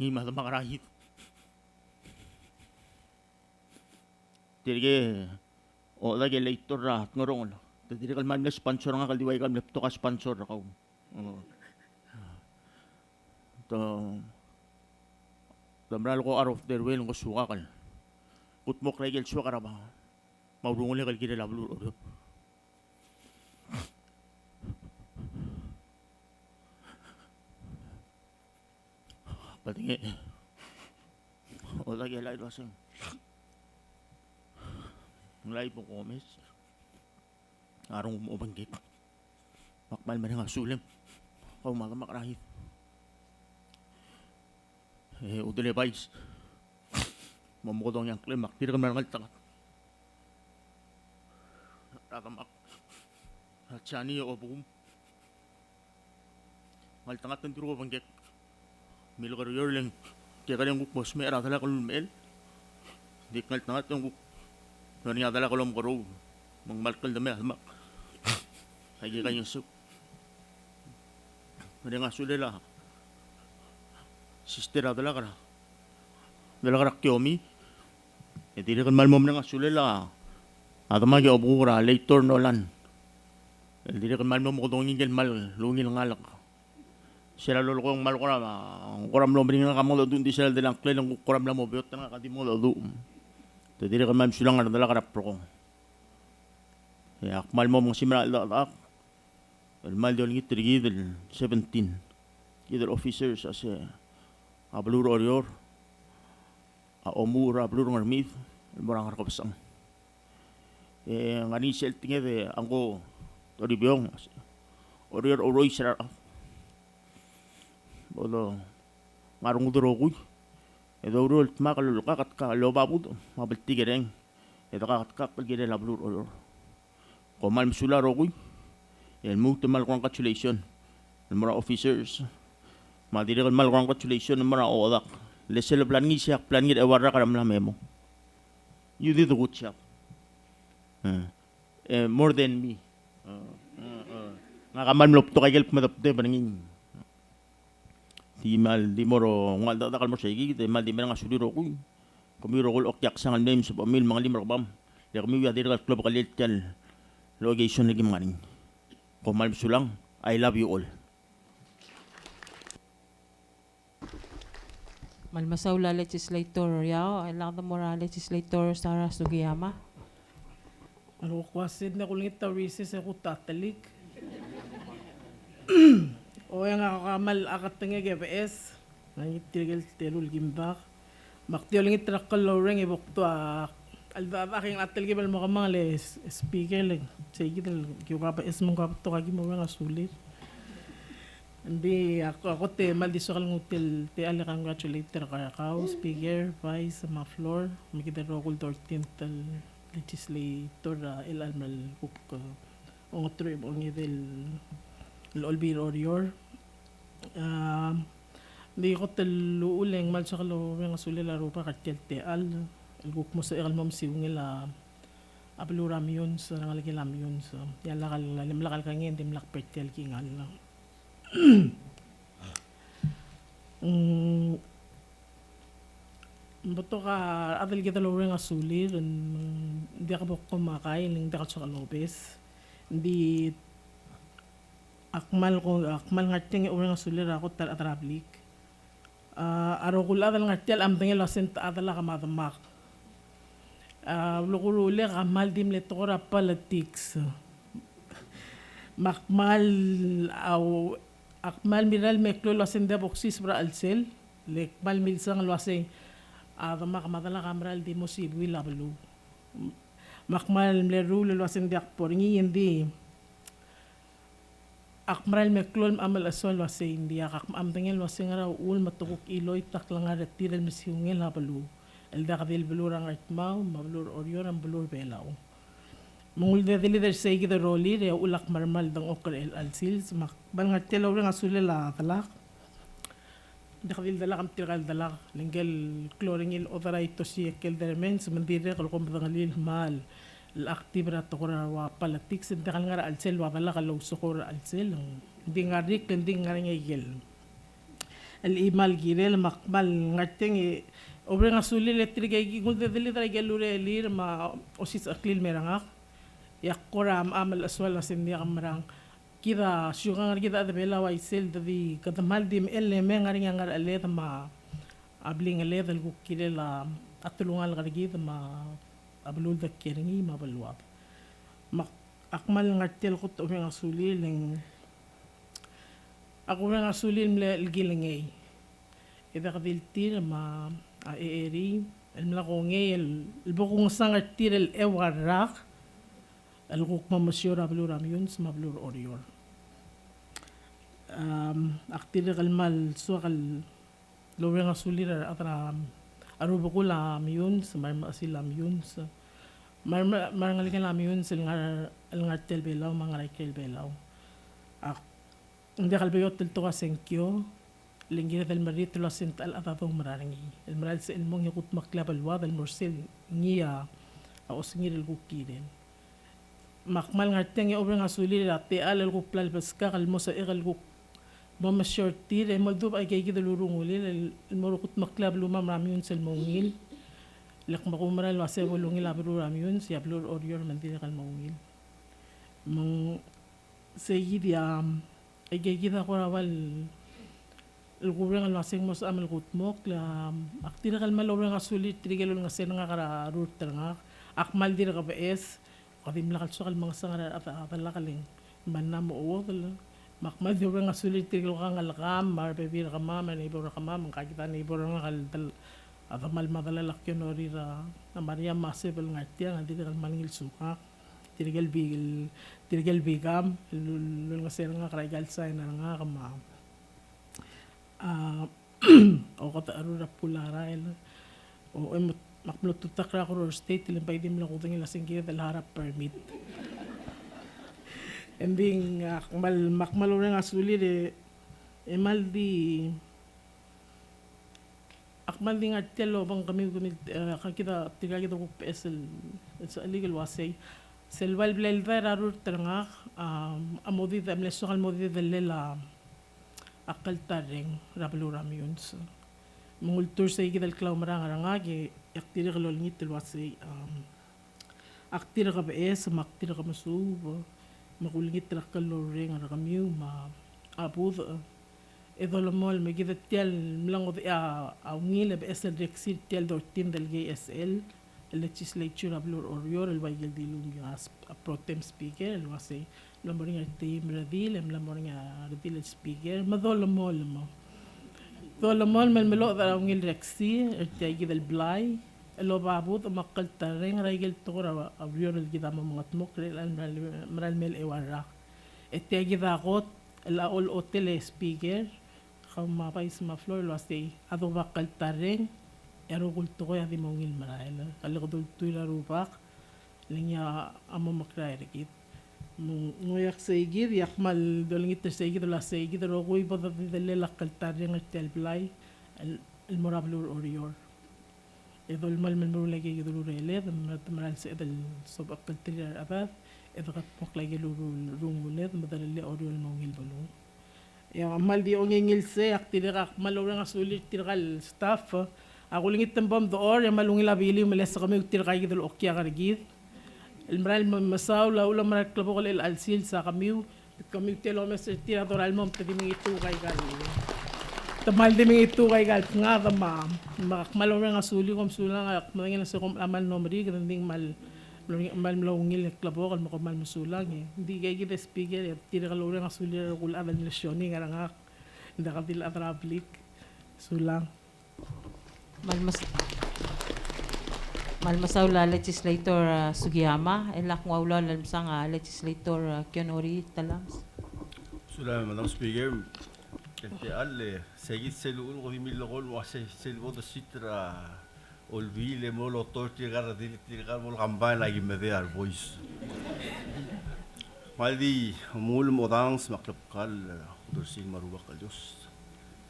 Hima sa makarahit. Dirige o lagi later ra ngorong lo. Diri kal man sponsor nga kal diway kal lepto ka sponsor ka. To damral ko out of their way ng suka kal. Utmok regel suka ra ba. Maurungol kal kira lablu. Patingi. O lagi lay dosing. Nglay po komes. Arong umubanggit. Makmal man nga sulim. Kau magamak rahit. Udele bais. Mamukotong yang klimak. Tidak kan marangal tangat. Ratamak. Hatsani o bukum. Ngal tangat ng tiro banggit. Milo karo yorling. Kaya kanyang bukmos may aratala kalun meel. Di ngal tangat yung buk. Nani adala kolom karo. Mang malkal dami almak. Kaya kanyang sup. Nani nga sulela. Sister adala kara. Dala kara kyomi. E tira kan malmom na nga sulela. Atama kaya obura. Later nolan. E tira kan malmom ko tongin mal. Lungil ngalak. Sila lolo ko yung mal koram. Ang koram lomring nga kamong lodun. Di sila dilang klay ng koram lang mo. Biyot na nga kati mo lodun. Tadiri kan mam sulang nga dala karap pro ko. Ya akmal mo mong simra al-ak. Al-mal diyon ngit rigidil 17. Gidil officers as ablur orior. Omur ablur ngarmith. Al-murang harkapasang. Ngani seltingnya angko tori biong. Orior oroi sirar. Bolo ngarung udurokuy. Ito urol makalo kakat ka lobabud mabalti gereng. Ito kakat ka pagire lablur oror. Komal msula rokuy. El multimal congratulation. El mura officers. Madire kan mal congratulation el mura odak. Lesel plan ngi siak plan ngi ewarra karam la memo. You did a good job. More than me. Ngakaman mlop to kagel pumatapte paningin. Di mal di moro ngal da kal mo segi di mal di merang asuri rokuy. Kami rokol okyak sangal names sa pamil mga limar bam. Ya kami yadir kat club kalit yan. Location lagi maning. Kumal sulang. I love you all. Malmasaula Legislator Yao, Elada Mora Legislator Sara Sugiyama. Ano kwasid na kulingit tawisi sa kutatalik. O yung akakamal akatanga GPS. Ngayon tirigil terul gimbak. Maktiyolingit trakal loreng ibukto alda aking atalgibal mo kamang les speaker lang. Sige tal kiyukapa mong kapto kagi mo nga sulit. Hindi ako te maldiso kal ngutil te ala congratulator ka speaker vice sa mga floor makita rokul 13th legislator el almal kuk ong trip ong idel lolbir orior hindi ko taluuleng mal sa kalo nga sulila rupa katel te al kuk mo sa ekal mom siungila abluram yun sa nangalgilam yun sa yala kal limlakal kangin dimlak pertel kingal lang. Bato ka atal kita loweng asulir hindi ka bok kumakay hindi ka sa kalobes hindi akmal ngating urang asulir ako atrablik arokul atal ngatil amtengel wasen atala ka madamak lukulule kamal dim letokora politics makmal akmal miral meklo lasen de boxis bra alsel lekmal milsang lwaseng adama kamadala kamral di mo sibwi lablu makmal mleru lwasen de akporingi hindi akmal meklo amal asol waseng hindi akam tengel waseng ra ul matukuk iloy taklang retiral mesiungel lablu elda kadil belurang atmaw mablur orior ang belur belaw mungul de deliver say kita roli de ulak marmal dang okar el alsils mak bal ngatelo nga sulela talak dakil dalak am tiral dalak lingel cloring il override to si kel dermens mandire kal kom dangalil mal al active ra to wa politics dakal nga alsel wa dalak law sukor alsel hindi nga rik hindi nga ngegel al imal girel makmal ngateng over nga sulil electric ay gul de deliver gelure lir ma osis aklil merangak yakoram amal aswal asin dia kamarang kita syugang kita ada bela wa isel tadi kata maldim elle mengar ngar ale ma abling ale dal ku kilela atulungal kargi ma ablul da keringi ma balwap mak akmal ngatel ko to nga sulil ng ako nga sulil mle gilingay ida kadil tir ma aeri el mlako ngey el bokong sangat tir el ewarak alguk mamasyor ablur amyun smablur orior aktir kalmal suakal loweng asulir atra arubukula amyun smarma silam yun sa marangalikan amyun sil ngartel belaw mangaraikel belaw hindi kalbayot tilto ka senkyo lingir del marito la sental atatong mararangi el maral sa ilmong yakut maklabal wa del morsil ngiya aos ngir el gukiren makmal ngateng ya obrang asuli te alal ko plal paska kal mo sa egal ko mama shorti re moldub ay kay gidalurung uli morukut maklab luma ramyun sel mongil lak makumaral wase bolungil abru ramyun si ablur orior mandira kal mongil mong sayid ya ay kay gida ko rawal el kubrang al waseng mo sa amal kutmok la aktira kal malobrang asuli trigelo nga sen nga kara ruter nga akmal dira ka bes kadim lakal sukal mga sangar at atalakaling manna mo uwag makmal diyo nga sulit tigil ka ngalakam marbebir ka mama nibor ka mama kakita nibor nga kaldal at amal madalalak yun orira na Maria Masibel nga tiya nga dito kal maningil suka tirigel bigam lul nga sir nga karaigal sa na nga kama o kata arura pulara o emot makmulot tutak ra Koror State ilang pwede mo lang kutang ilasing kira dahil harap permit ending makmalo na nga sulit emal di akmal di nga telo bang kami kita tiga kita ko PSL sa illegal wasay selwal blel ver arur terngak amodi da mleso kal modi de lela akal tareng rabluram yun mengultur sa igid al klaw marangangagi yaktira ka lolngit tilwasi aktira ka bees maktir ka masubo makulngit ka loreng arakamiu ma abud edo lamol megida tial mlango ngila bees al rexil tial dortin del GSL el legislature ablur orior el baigel dilung as pro tem speaker el wasi lamoring team radil lamoring radil speaker madolamol mo dolamol melo da ngil rexi ertiagi del blay lo babut makal tareng raigel tora abrior el gidama mga rel maral mel ewara ertiagi da got el all hotel speaker kama pais ma flor lo asti ado bakal tareng ero kulto ko yadi mongil maraila kalagdul tuila rupak linya amo makray rekit ngoyak seigid yakmal dolingit seigid la seigid rogoy boda dile lakal tareng tel blay el morablur orior edo el mal lagi gidul rele maral se el sob akal tirar abad edo kat moklay runguled madal le orior mongil bolu ya mal di ongengil se aktira mal orang asulit tiral staff ako lingit tambam door ya malungi labili malesa kami utir kay gidul okya kargid el maral masaw la ulam maral klabo kal el alsil sa kami utelo mes tira doral mom tadi mingitu kay gal tamal di mingitu kay gal nga dama malungi asuli kom sulang mangin sa kom amal nomri ganding mal malungil klabo kal makomal musulang hindi kay gid speaker tira kal orang asuli kul amal misyoni nga ndakadil atrablik sulang Malmasaw la legislator Sugiyama, elak ngawla lalmsang legislator Kionori Talams. Sula Madam Speaker, kente alle segit selul ko himilokol wase selbo do sitra olvile molo torti gara dilitir mol kambay lagi mede ar voice. Maldi mul modans maklapkal dursin marubak kaljos.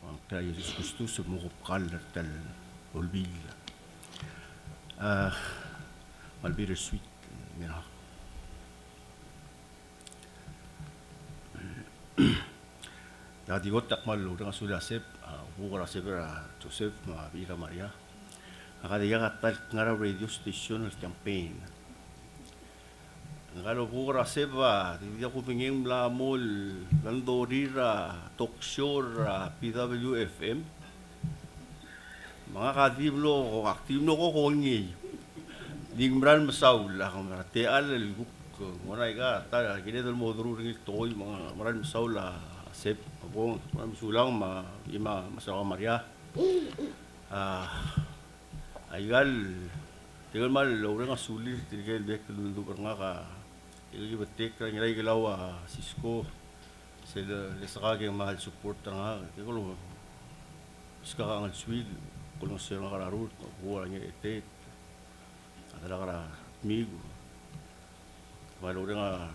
Ang kaya Jesus Kristus mukupkal tal olbil mal bittersweet minha ya digot tak mal urang sudah sep bukan sep Joseph ma Vira Maria akadiga katal ngara radio station campaign ngalo bukan sep dia ko pingin la mol landorira talk show PWFM mga kadiblo aktibo ko kongi dingmran masaw la kamera teal luguk ngoray ka ta kini dal modro ring toy mga maran masaw la sep abong maran sulang ima masaw Maria aygal tinggal mal loreng asuli tinggal bek dulu nga ka tinggal betek ngiray gilaw Cisco sila lesakag mahal support nga tinggal ska ang swil kulong siya nga kararut, buwan niya etet, at kara migo, malo rin nga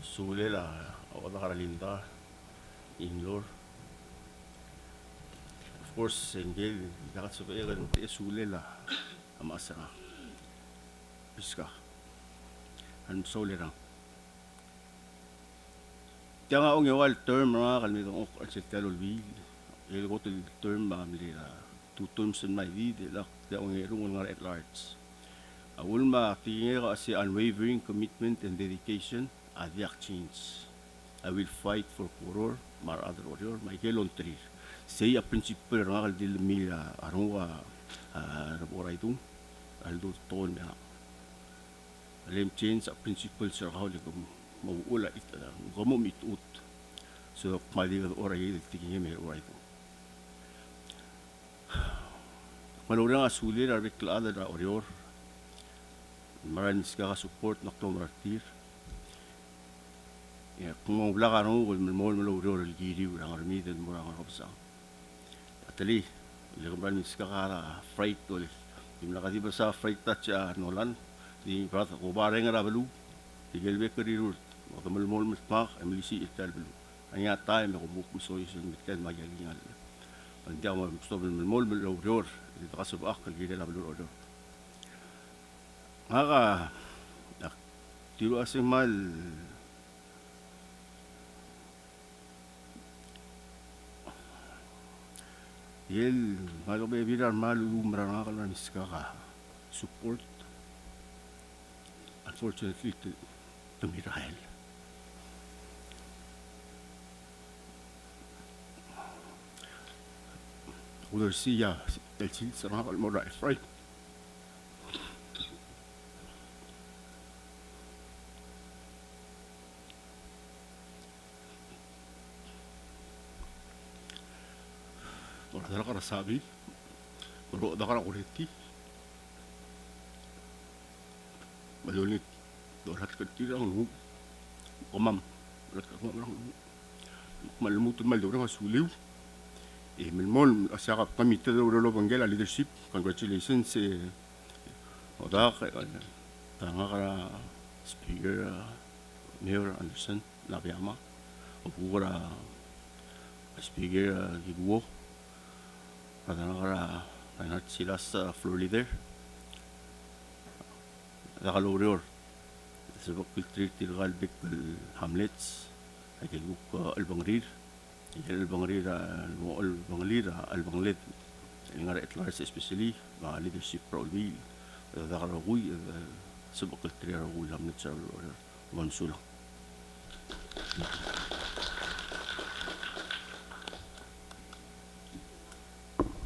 sule la, o karalinda, inlor. Of course, engel, dakat sa kaya ganun, sule la, amasa nga, piska, anong sule lang. Tiyan nga ang yawal term mga kalmitong ok, at siya talulwil, ko to term mga milira, 2 terms in my vida like the ongerong nga at large. Awul ma tingin ka si unwavering commitment and dedication at the exchange. I will fight for Koror, mar other warrior, my gelon trir. Say a principle nga kaldil mila arunga raboray tung aldo ton me. Alim change a principle sa hawli ko mauula it gamo mitut. So mali ka oray tingin me oray tung. Malurang asuli arbik klaada na orior. Maranis ka support na kto martir. Ya kung wala ka no kung malurior giri urang armiden mo ang kapsa. Atali, ilang maranis ka freight tol. Yung nakatiba sa freight touch nolan, di brata ko bareng rabalu. Tigel bekerirur. Makamalmol mispak emlisi italbelu. Anya time ko bukusoy sa mitkan magalingal. Hindi ako gusto malmol malurior. Dito ka subak kalgida na balur order. Nga tiro asing mal Yel, malo ba birar malu maranga ka niska ka support. Unfortunately, to Mirael. Udah sih ya, del sih serang kalau mau right. Orang dalam cara sabi, baru ada orang ureti. Malunit, dorat kecil orang komam, dorat komam orang malumutun malurang asuliw. Milmon asaka kami tado lo bangela leadership. Congratulations oda tanga kara speaker Mayor Anderson Labiama opura speaker Giguo tanga kara Reinhard Silas floor leader dakalorior sebab kultur tilgalbek Hamlets agiluk albangrir Al-Banglir, Al-Banglid, nga at large especially, mga leadership proudly, dakaragoy, subak kultura ragoy hamnet sa Mansulang.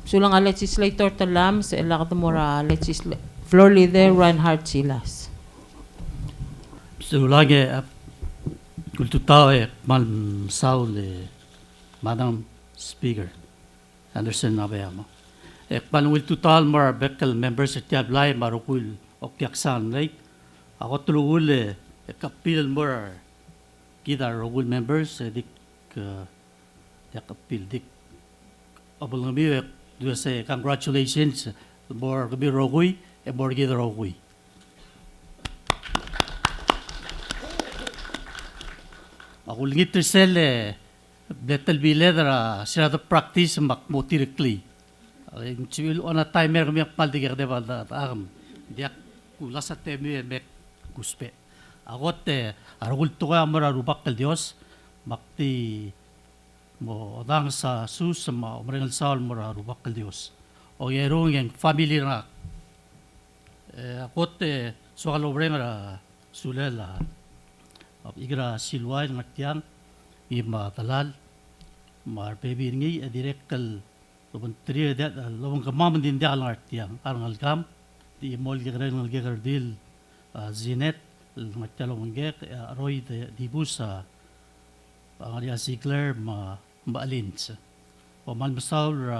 Sulang legislator talam sa ilakatamura floor leader Reinhard Silas. Sulage kultutawe mal saul Madam Speaker, Anderson Nabayama. Panwil total mar bekal members at yablay marukul okyaksan late. Ako tulungul kapil mar kita rugul members dik kapil dik abul ngami do say congratulations more gabi rogui e more kita rogui. Ako lingit tersel Betel biledra sila to practice makmotirikli. Yung civil on a timer kami akmal di kaya ba agam. Diak kula sa temi mek guspe. Agot arugul to kaya mara rubak kal Dios makti mo dang sa sus ma umrengal saul mara rubak kal Dios. O yerong yang family na. Agot soal umrengal sulela. Igra silway ngatiang ima talal mar baby ngi direct kal lobon tri dat lobon kamam din dia lang artiang arangal kam di mol gegren ngal geger dil zinet ngachalo ngek roy di busa pangalia sigler maalins o man masaul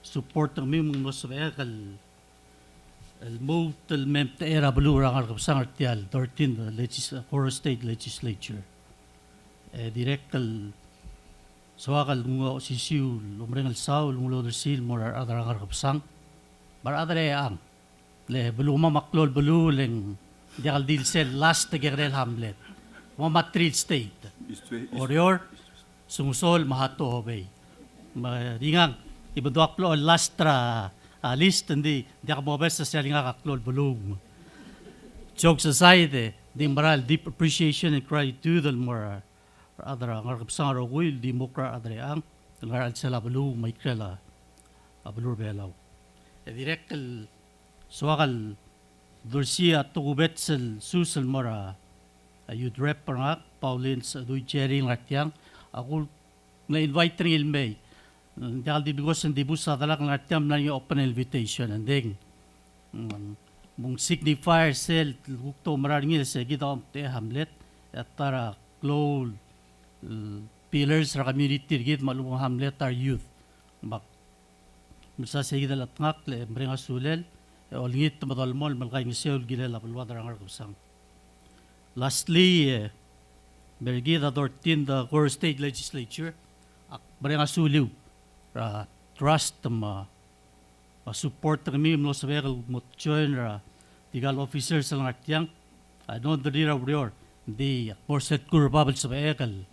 support ng mimong mosbe kal el move til mem te era blue rangal kapsang artial 13th Koror State Legislature direct kal sawakal ngungo sisiu lumrengal saul ngulo dersil morar adara kapsang bar adare ang le beluma maklol belu leng dial dil sel last tegerel hamlet mo matril state orior sungsol mahato hobay maringang ibadwaklo lastra list hindi diak mo best sa linga kaklol belum jokes aside the moral deep appreciation and gratitude more adara ngarap sangaro will demokra adre ang ngaral sala belu may krela abulur belaw direct swakal dursia tugubet sel susel mora youth rep nga Paulins duy chering ratyang ako na invite ring ilmay dahil di bigos hindi busa talak ratyam na yung open invitation and then mong signifier sel hukto mararingil sa gita te hamlet at tara close pillars ra community gid malumong hamlet our youth bak misa sige dalat ngak le bringa sulel olingit madalmol malkay ni seul gilala balwad ra ngar kusang lastly bergida 13th Koror State Legislature ak bringa suliw ra trust ma support kami mo sa vehicle mo join ra tigal officers sa ngartyang ano dira brior di more set kur babal sa vehicle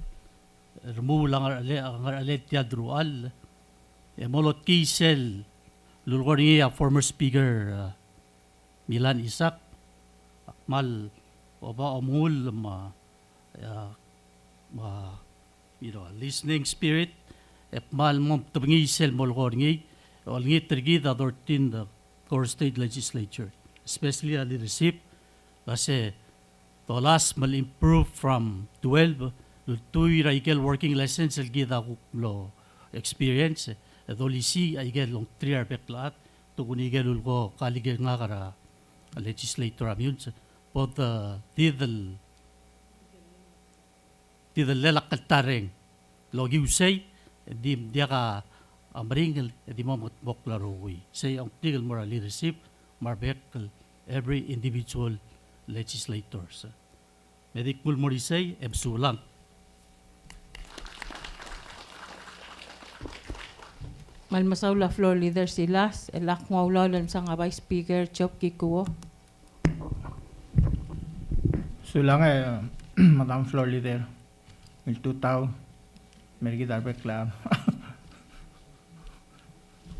remove lang ang alet yadrual molot kisel lulgori former speaker Milan Isak akmal oba omul listening spirit akmal mo tabngisel molgori olngit tergi da 13th Koror State Legislature, especially a leadership kasi tolas mal improve from 12 to 2 raikel working lessons gida lo experience adolisi aigel long 3 arbeklat to kunigel ko kaligel nga kara legislator amyun pod tidel lelak kaltareng logi usay dia ka amringel di mo moklaroi say ang tigel moral leadership marbek every individual legislators medik mulmorisay ebsulang. Malmasaw la floor leader silas, elak ngawlaw lang sa nga Vice Speaker Chop Kikuo. Sulang Madam Floor Leader, il tutaw, mergi darbe club.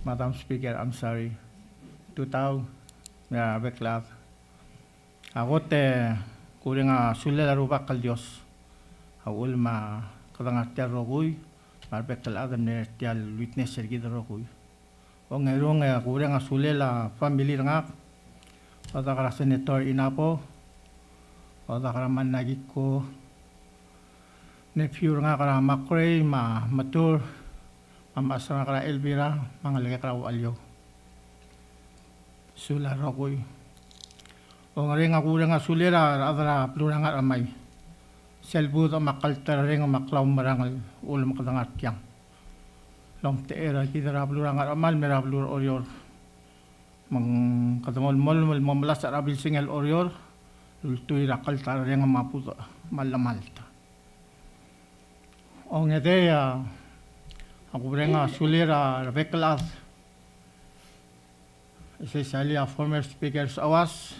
Madam Speaker, I'm sorry. Tutaw, darbe club. Ako kuring sulle la rubak kal Dios. Awul ma kadangat rogoy. Marbekal adam ne tial witness sergi rogoy. O ngayon kuring sulle la family ngak. Pada kara senator inapo. Pada kara managik ko. Nephew nga kara makray matur. Mamasa kara Elvira mangalagay kara alyo. Sula rogoy. O ngayon kuring sulle la adara plurang amay. Selbud ang makaltareng ang maklaw marangal ulam kadangat yang. Long teera kita rablu rangat amal merablu orior. Mang kadamol mol mamalas arabil singal orior. Lultuy rakal tareng ang maputo malamalta. O ngede ako renga sulira rabeklas. Especially a former speaker's awas.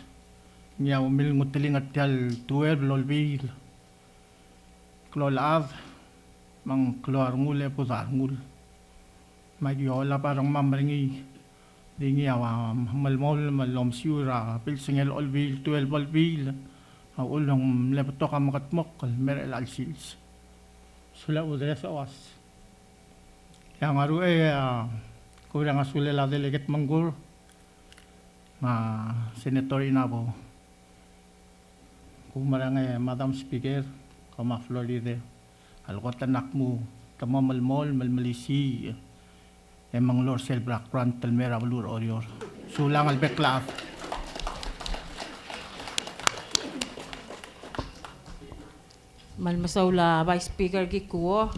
Niya umil ngutiling at tial 12 lolbil. Klolad, mang klor ngule putar ngul. Magyola parang mamringi. Dingi awa malmol malom siura pilsingel olbil 12 olbil. Ulong lepato ka makatmok merel alsils. Sula udres awas. Yang aru kurang asule la delegate manggur. Ma senator inabo. Kumarang Madam Speaker. Kama Florida, alkot anak mo, kama malmol, malmalisi, emang lor selbrak kran talmera balur orior. Sulang albeklaf. Malmasaw la Vice Speaker Kikuo,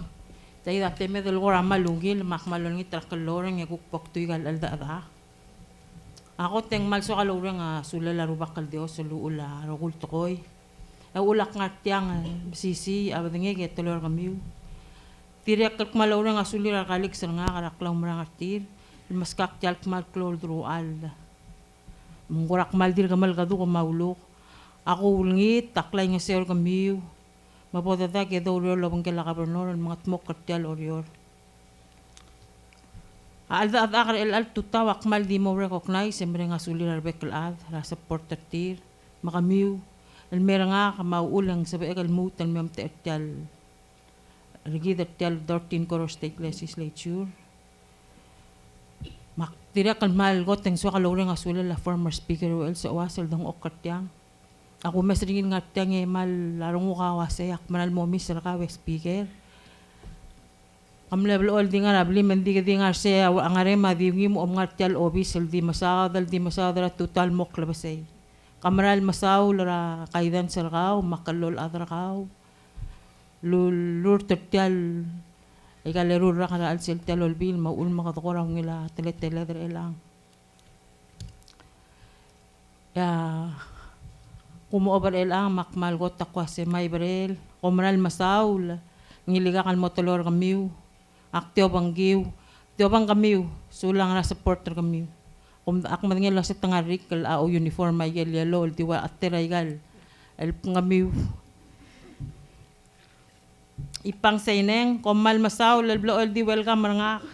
tayo dati may dalawang malungil, makmalong itrakalorang yagukpok tuyo alda-ada. Ako teng malso kalorang sulala rubak kaldeos sa luula, rogul tokoy. Ulak nga tiyang sisi abadenge ke telur kamiu. Tiriak kalk malawra nga sulir kalik sa nga karaklaw mara nga tir. Maskak tial mal klol drual. Mungkurak mal dir kamal kadu ko maulok. Ako ulngit taklay nga seor kamiu. Mapodata ke do orior labang ke lakabernor mga tmok kartial orior. Alda at akar el tutawak mal di mo recognize sembre nga sulir arbekal ad rasa porter tir makamiu. Almera nga kamauulang sa baikal mutan miyam teertial regida tial 13th Koror State Legislature. Tira kalmal goteng so kaloreng asula la former speaker well sa wasal dang okatyang. Ako mas ringin nga tyang mal larong ukawasay ak manal mo Mr. Kawe speaker. Level all di nga rabli mandi di nga siya ang arema di mo nga tial obisel di masadal total mok labasay. Kamaral masaw lara kaidan sarkaw makalol adrakaw lur tertial ikalerur ra kana alsel telol bil maul makatokorang nila teletele der elang ya kumo over elang makmal got takwa se may barel kamaral masaw ngiliga kan motolor kamiu aktyo banggiw tyo bang kamiu sulang na supporter kamiu. Kung ak maningil sa tangarik kal ao uniform ay yellow diwa ateraygal el ngamiw ipang saineng komal masaw lelblo el di welcome nga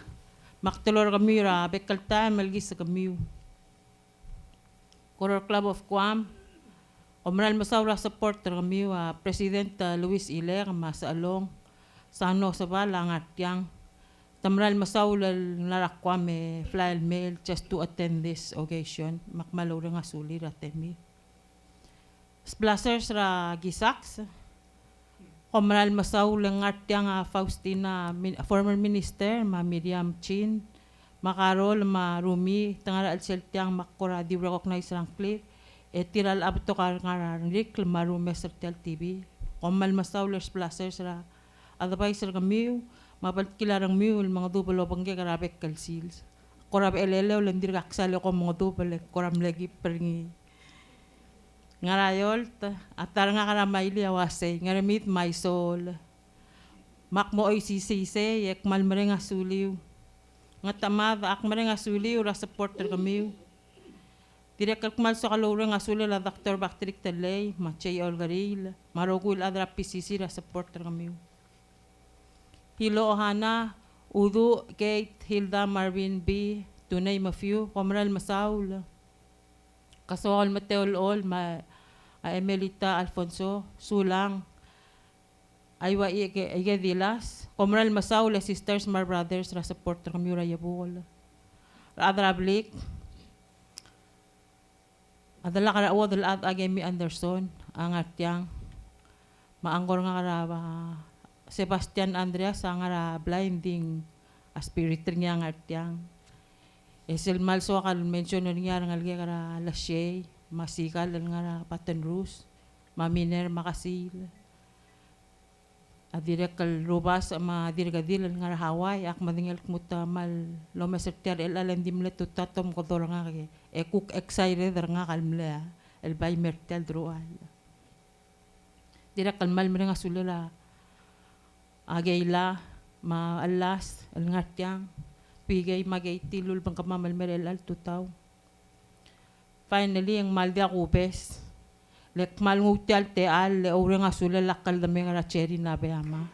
maktolor kami ra bekal time malgis sa kamiw Koror Club of Guam Omral masaw ra supporter kami President Luis Iler masa along sano sa bala ngatyang Tamral masaul narakwame fly mail just to attend this occasion. Makmalo nga suli ratemi. Splashers ra gisaks. Komral masaul ngartyang Faustina former minister ma Miriam Chin. Makarol ma Rumi tangara al seltyang makora di recognize rang clip. Tiral abto kar ngarik marume sertel TV. Komal masaul splashers ra advisor kami. Mapalit kilarang mule, mga dupalo pangge karabek kalsils. Korab elelew, landir kaksali ko mga dupalo, koram lagi peringi. Ngarayol, atar nga karamayli awase, ngaramit my soul. Makmo ay sisise, yak malmere nga suliw. Nga tamad, ak mare nga suliw, ra supporter kami. Direk kalkmal sa kalore nga suliw, la Dr. Bactric Talay, machay olgaril, marogul adra PCC, ra supporter kami. Hilo Ohana, Udu, Kate, Hilda, Marvin B, to name a few, Comral Masaul, Kasol Mateol, Emelita Alfonso, Sulang, Aywa Ige Dilas, Comral Masaul, Sisters, Mar Brothers, ra support Ramura Yabul, Adrablik, Adala Karawa, Dalat Agemi Anderson, Angat Yang, Maanggor nga Karaba, Sebastian Andreas ang nga blinding spirit niya ang artyang. Esel malso akal mention niya ang alge kara lasye, masikal nga Paton Rus, maminer makasil. Adirek kal robas madirgadil nga Hawaii ak madingel kmuta mal lomesertiar el alandim letu tatom kodor nga ke cook excited nga kalmla el bay mertel droal. Direk kal mal nga sulala agayla, maalas, alngatyang, pigay magay tilul bang kamamal merel al tutaw. Finally, ang maldia kupes, lek mal ngutial teal, le ore nga sula lakal dami nga cherry na bayama.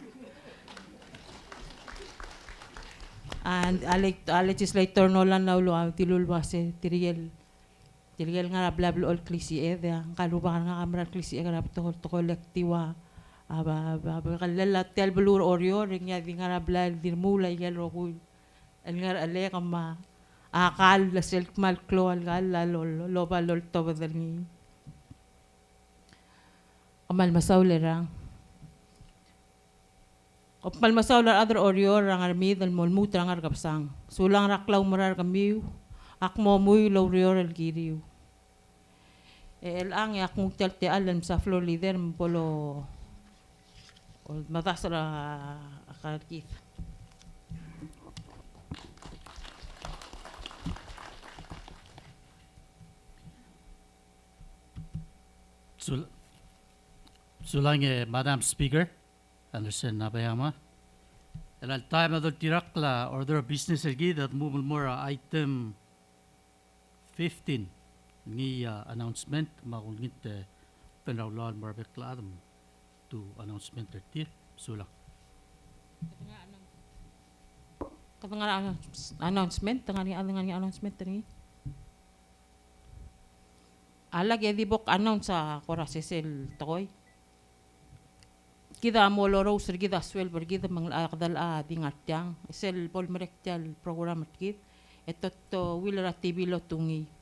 And a legislator no lang naulo, tilul base, tirigel nga rablablo ol klisi ang kalubakan nga kamral klisi nga rapto kolektiwa. Kalala tel belur orio ringya di nga rablal dirmula igel rokul el ngar ale kama akal la selk mal klo al gal lol loba lol to badalni amal masawlerang opal masawler other orio rang armid al molmut rang argapsang sulang raklaw marar kamiu akmo muy lorior el giriu el ang yak ngtel te alam sa floor leader polo matas ra akarkit. Sulang Madam Speaker, Anderson Nabayama. And al time adol tirakla order of business lagi that move more item 15 ni announcement magungit penawlan marbekla adam to announcement tertir sulang. Katanga announcement tangani announcement tani. Alag edi bok announce sa korasesel toy. Kita mo loro sir kita swel bergita manglakdal di ngartyang sel pol merektial program kit eto wilra TV lo tungi.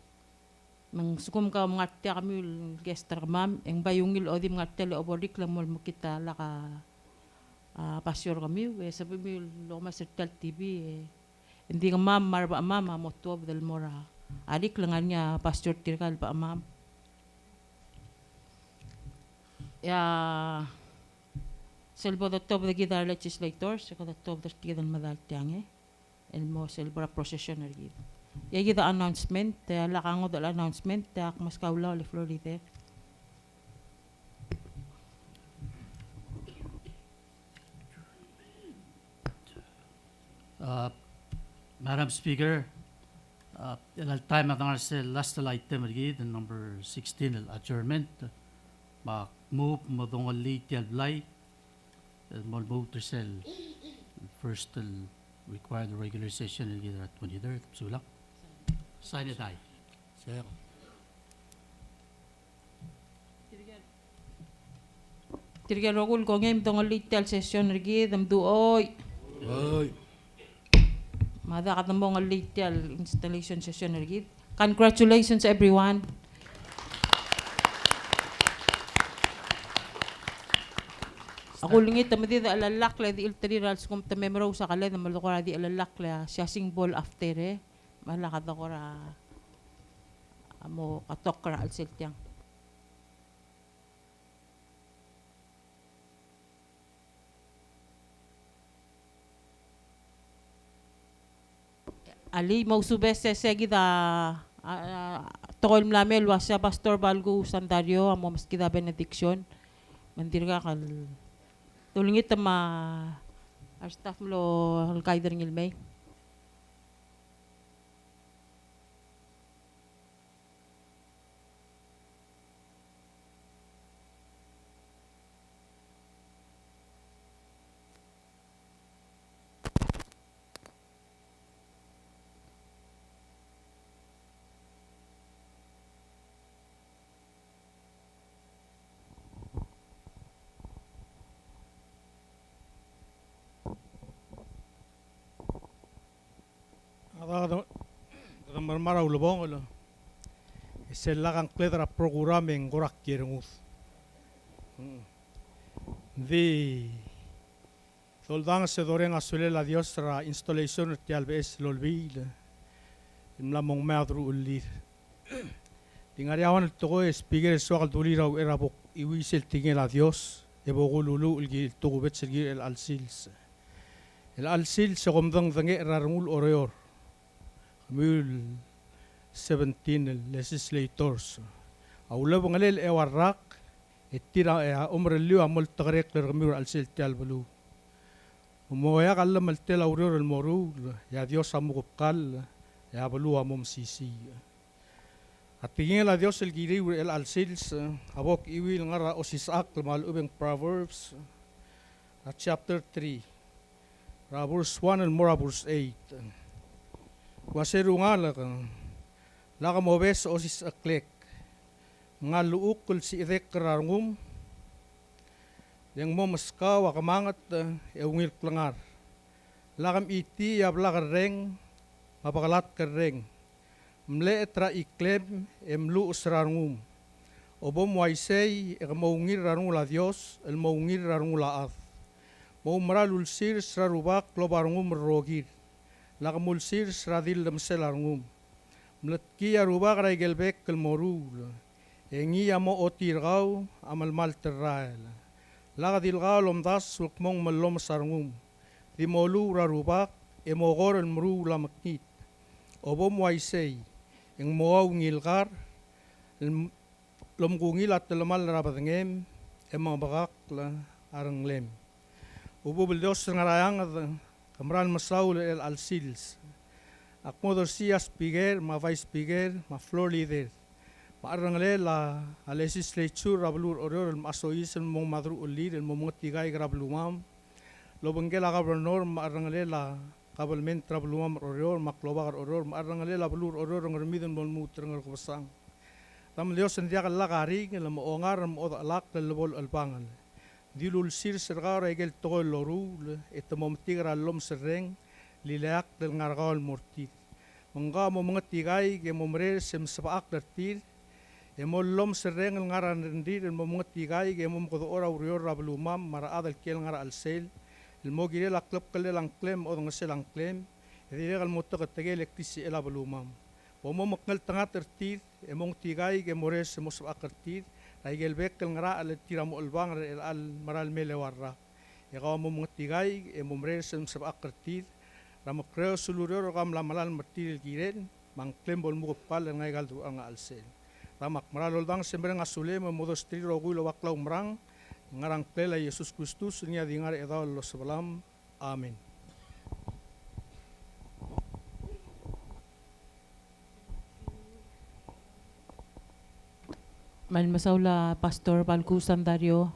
Mang sukum ka ngartya kami gestar mam eng bayungil odi ngartya le obodik lang mol kita laka pasyor kami sabi mi lo masertal TV hindi ka mam marba mama moto del mora adik lang niya pasyor tirkal pa mam ya selbo the top the gidar legislators so the top the gidan madal tiange el mo selbra processioner gid ya gida announcement lakango dal announcement ak mas kaula le Florida Madam Speaker, el time at ang last item gid number 16 el adjournment ma move modong late blay mol move to sell first required regular session gid at 23rd sulang sign it ay sir tirga rogul ko ngem dong late session gid am duoy oy Mada katamong litial installation session rigid. Congratulations everyone. Ako lingit tamadi da alalak la di iltari rals kum tamemro sa kala na malukora di alalak la siya singbol after malakad ako ra amo katok ra alseltyang. Ali mau subes segi da tokol mlamel wasya pastor Balgo Sandario amo maskida benediction mandirga kal tulungit ma our staff lo kaider ngilmay. Kada marmara ulubong ulo. Iselakan kledra programming gorak kirengus. Di soldang se doren asule la Dios ra installation tial bes lolbil. Imlamong madru ulir. Tingariawan togo speaker soal tulira erabok iwisel tingel a Dios. Ebogululu ulgi togo betsergi el alsils. El alsils se gomdang dange rarngul oreor. Mul 17 legislators. Aula bangalel ewarak etira umrelio amol tagrek lermur alsil tialbulu. Umoya kalla maltel auror el moru ya Dios amukal ya balu amom sisi. Atingin la Dios el giri el alsils abok iwil ngara osisak mal ubeng Proverbs chapter 3 verse 1 and more verse 8. Waseru nga laka mobes osis aklek nga luukul si idek kararngum yang mo maskaw akamangat eungil klangar lakam iti yabla kareng mapakalat kareng mle etra iklem emlu usrarngum obom waisay ekamaungir rarngul a Dios el maungir rarngul a ath mo maralulsir srarubak lobarngum rogir lakamulsir sradil damselarngum mletki aruba kray gelbek kelmorul engi amo otirgaw amal malterrael lagadilgaw lomdas sulkmong malom sarngum dimolu rarubak emogor elmru lamaknit obom waisay eng moaw ngilgar lomgungil at lamal rabadengem emabagak la aranglem ubo bildos ngarayang Kamran masaul el alsils. Akmodor siya speaker, ma vice speaker, ma floor leader. Maarangle la legislature rablur oror el masois el mong madru ulir el mong tigay grablumam. Lobengel la gobernador maarangle la kabalment rablumam oror maklobar oror maarangle la blur oror ngormiden mol mutrang kosang. Tam Dios en dia la garing el mo ongar mo alak el bol albangal. Dilul sir sergar egel togol loru etamom tigra lom sereng lileak del ngargal mortit mangga mo mga tigay ge momre sem sabaak dertir emo lom sereng el ngaran rendir mo mga tigay ge mom kodo ora urior rablumam mara adal kel ngara alsel el mo gire la klep kele lang klem o ngasel lang klem edire gal moto tegel ektisi ela blumam mo maknal tanga tertir emong tigay ge more sem sabaak tertir Aigel bekel ngara al tiramo albang al maral melewarra. Ikaw mo mga tigay emomre sem sabak kertir. Ramo kreo suluryo kam lamalal martir giren mang klembol mo pal ngay galdu ang alsel. Ramak maral albang sembre nga sule mo modos triro gulo waklaw mrang ngarang plela Yesus Kristus niya dingar edaw lo sabalam. Amen. Malmasaw la Pastor Balgo Sandario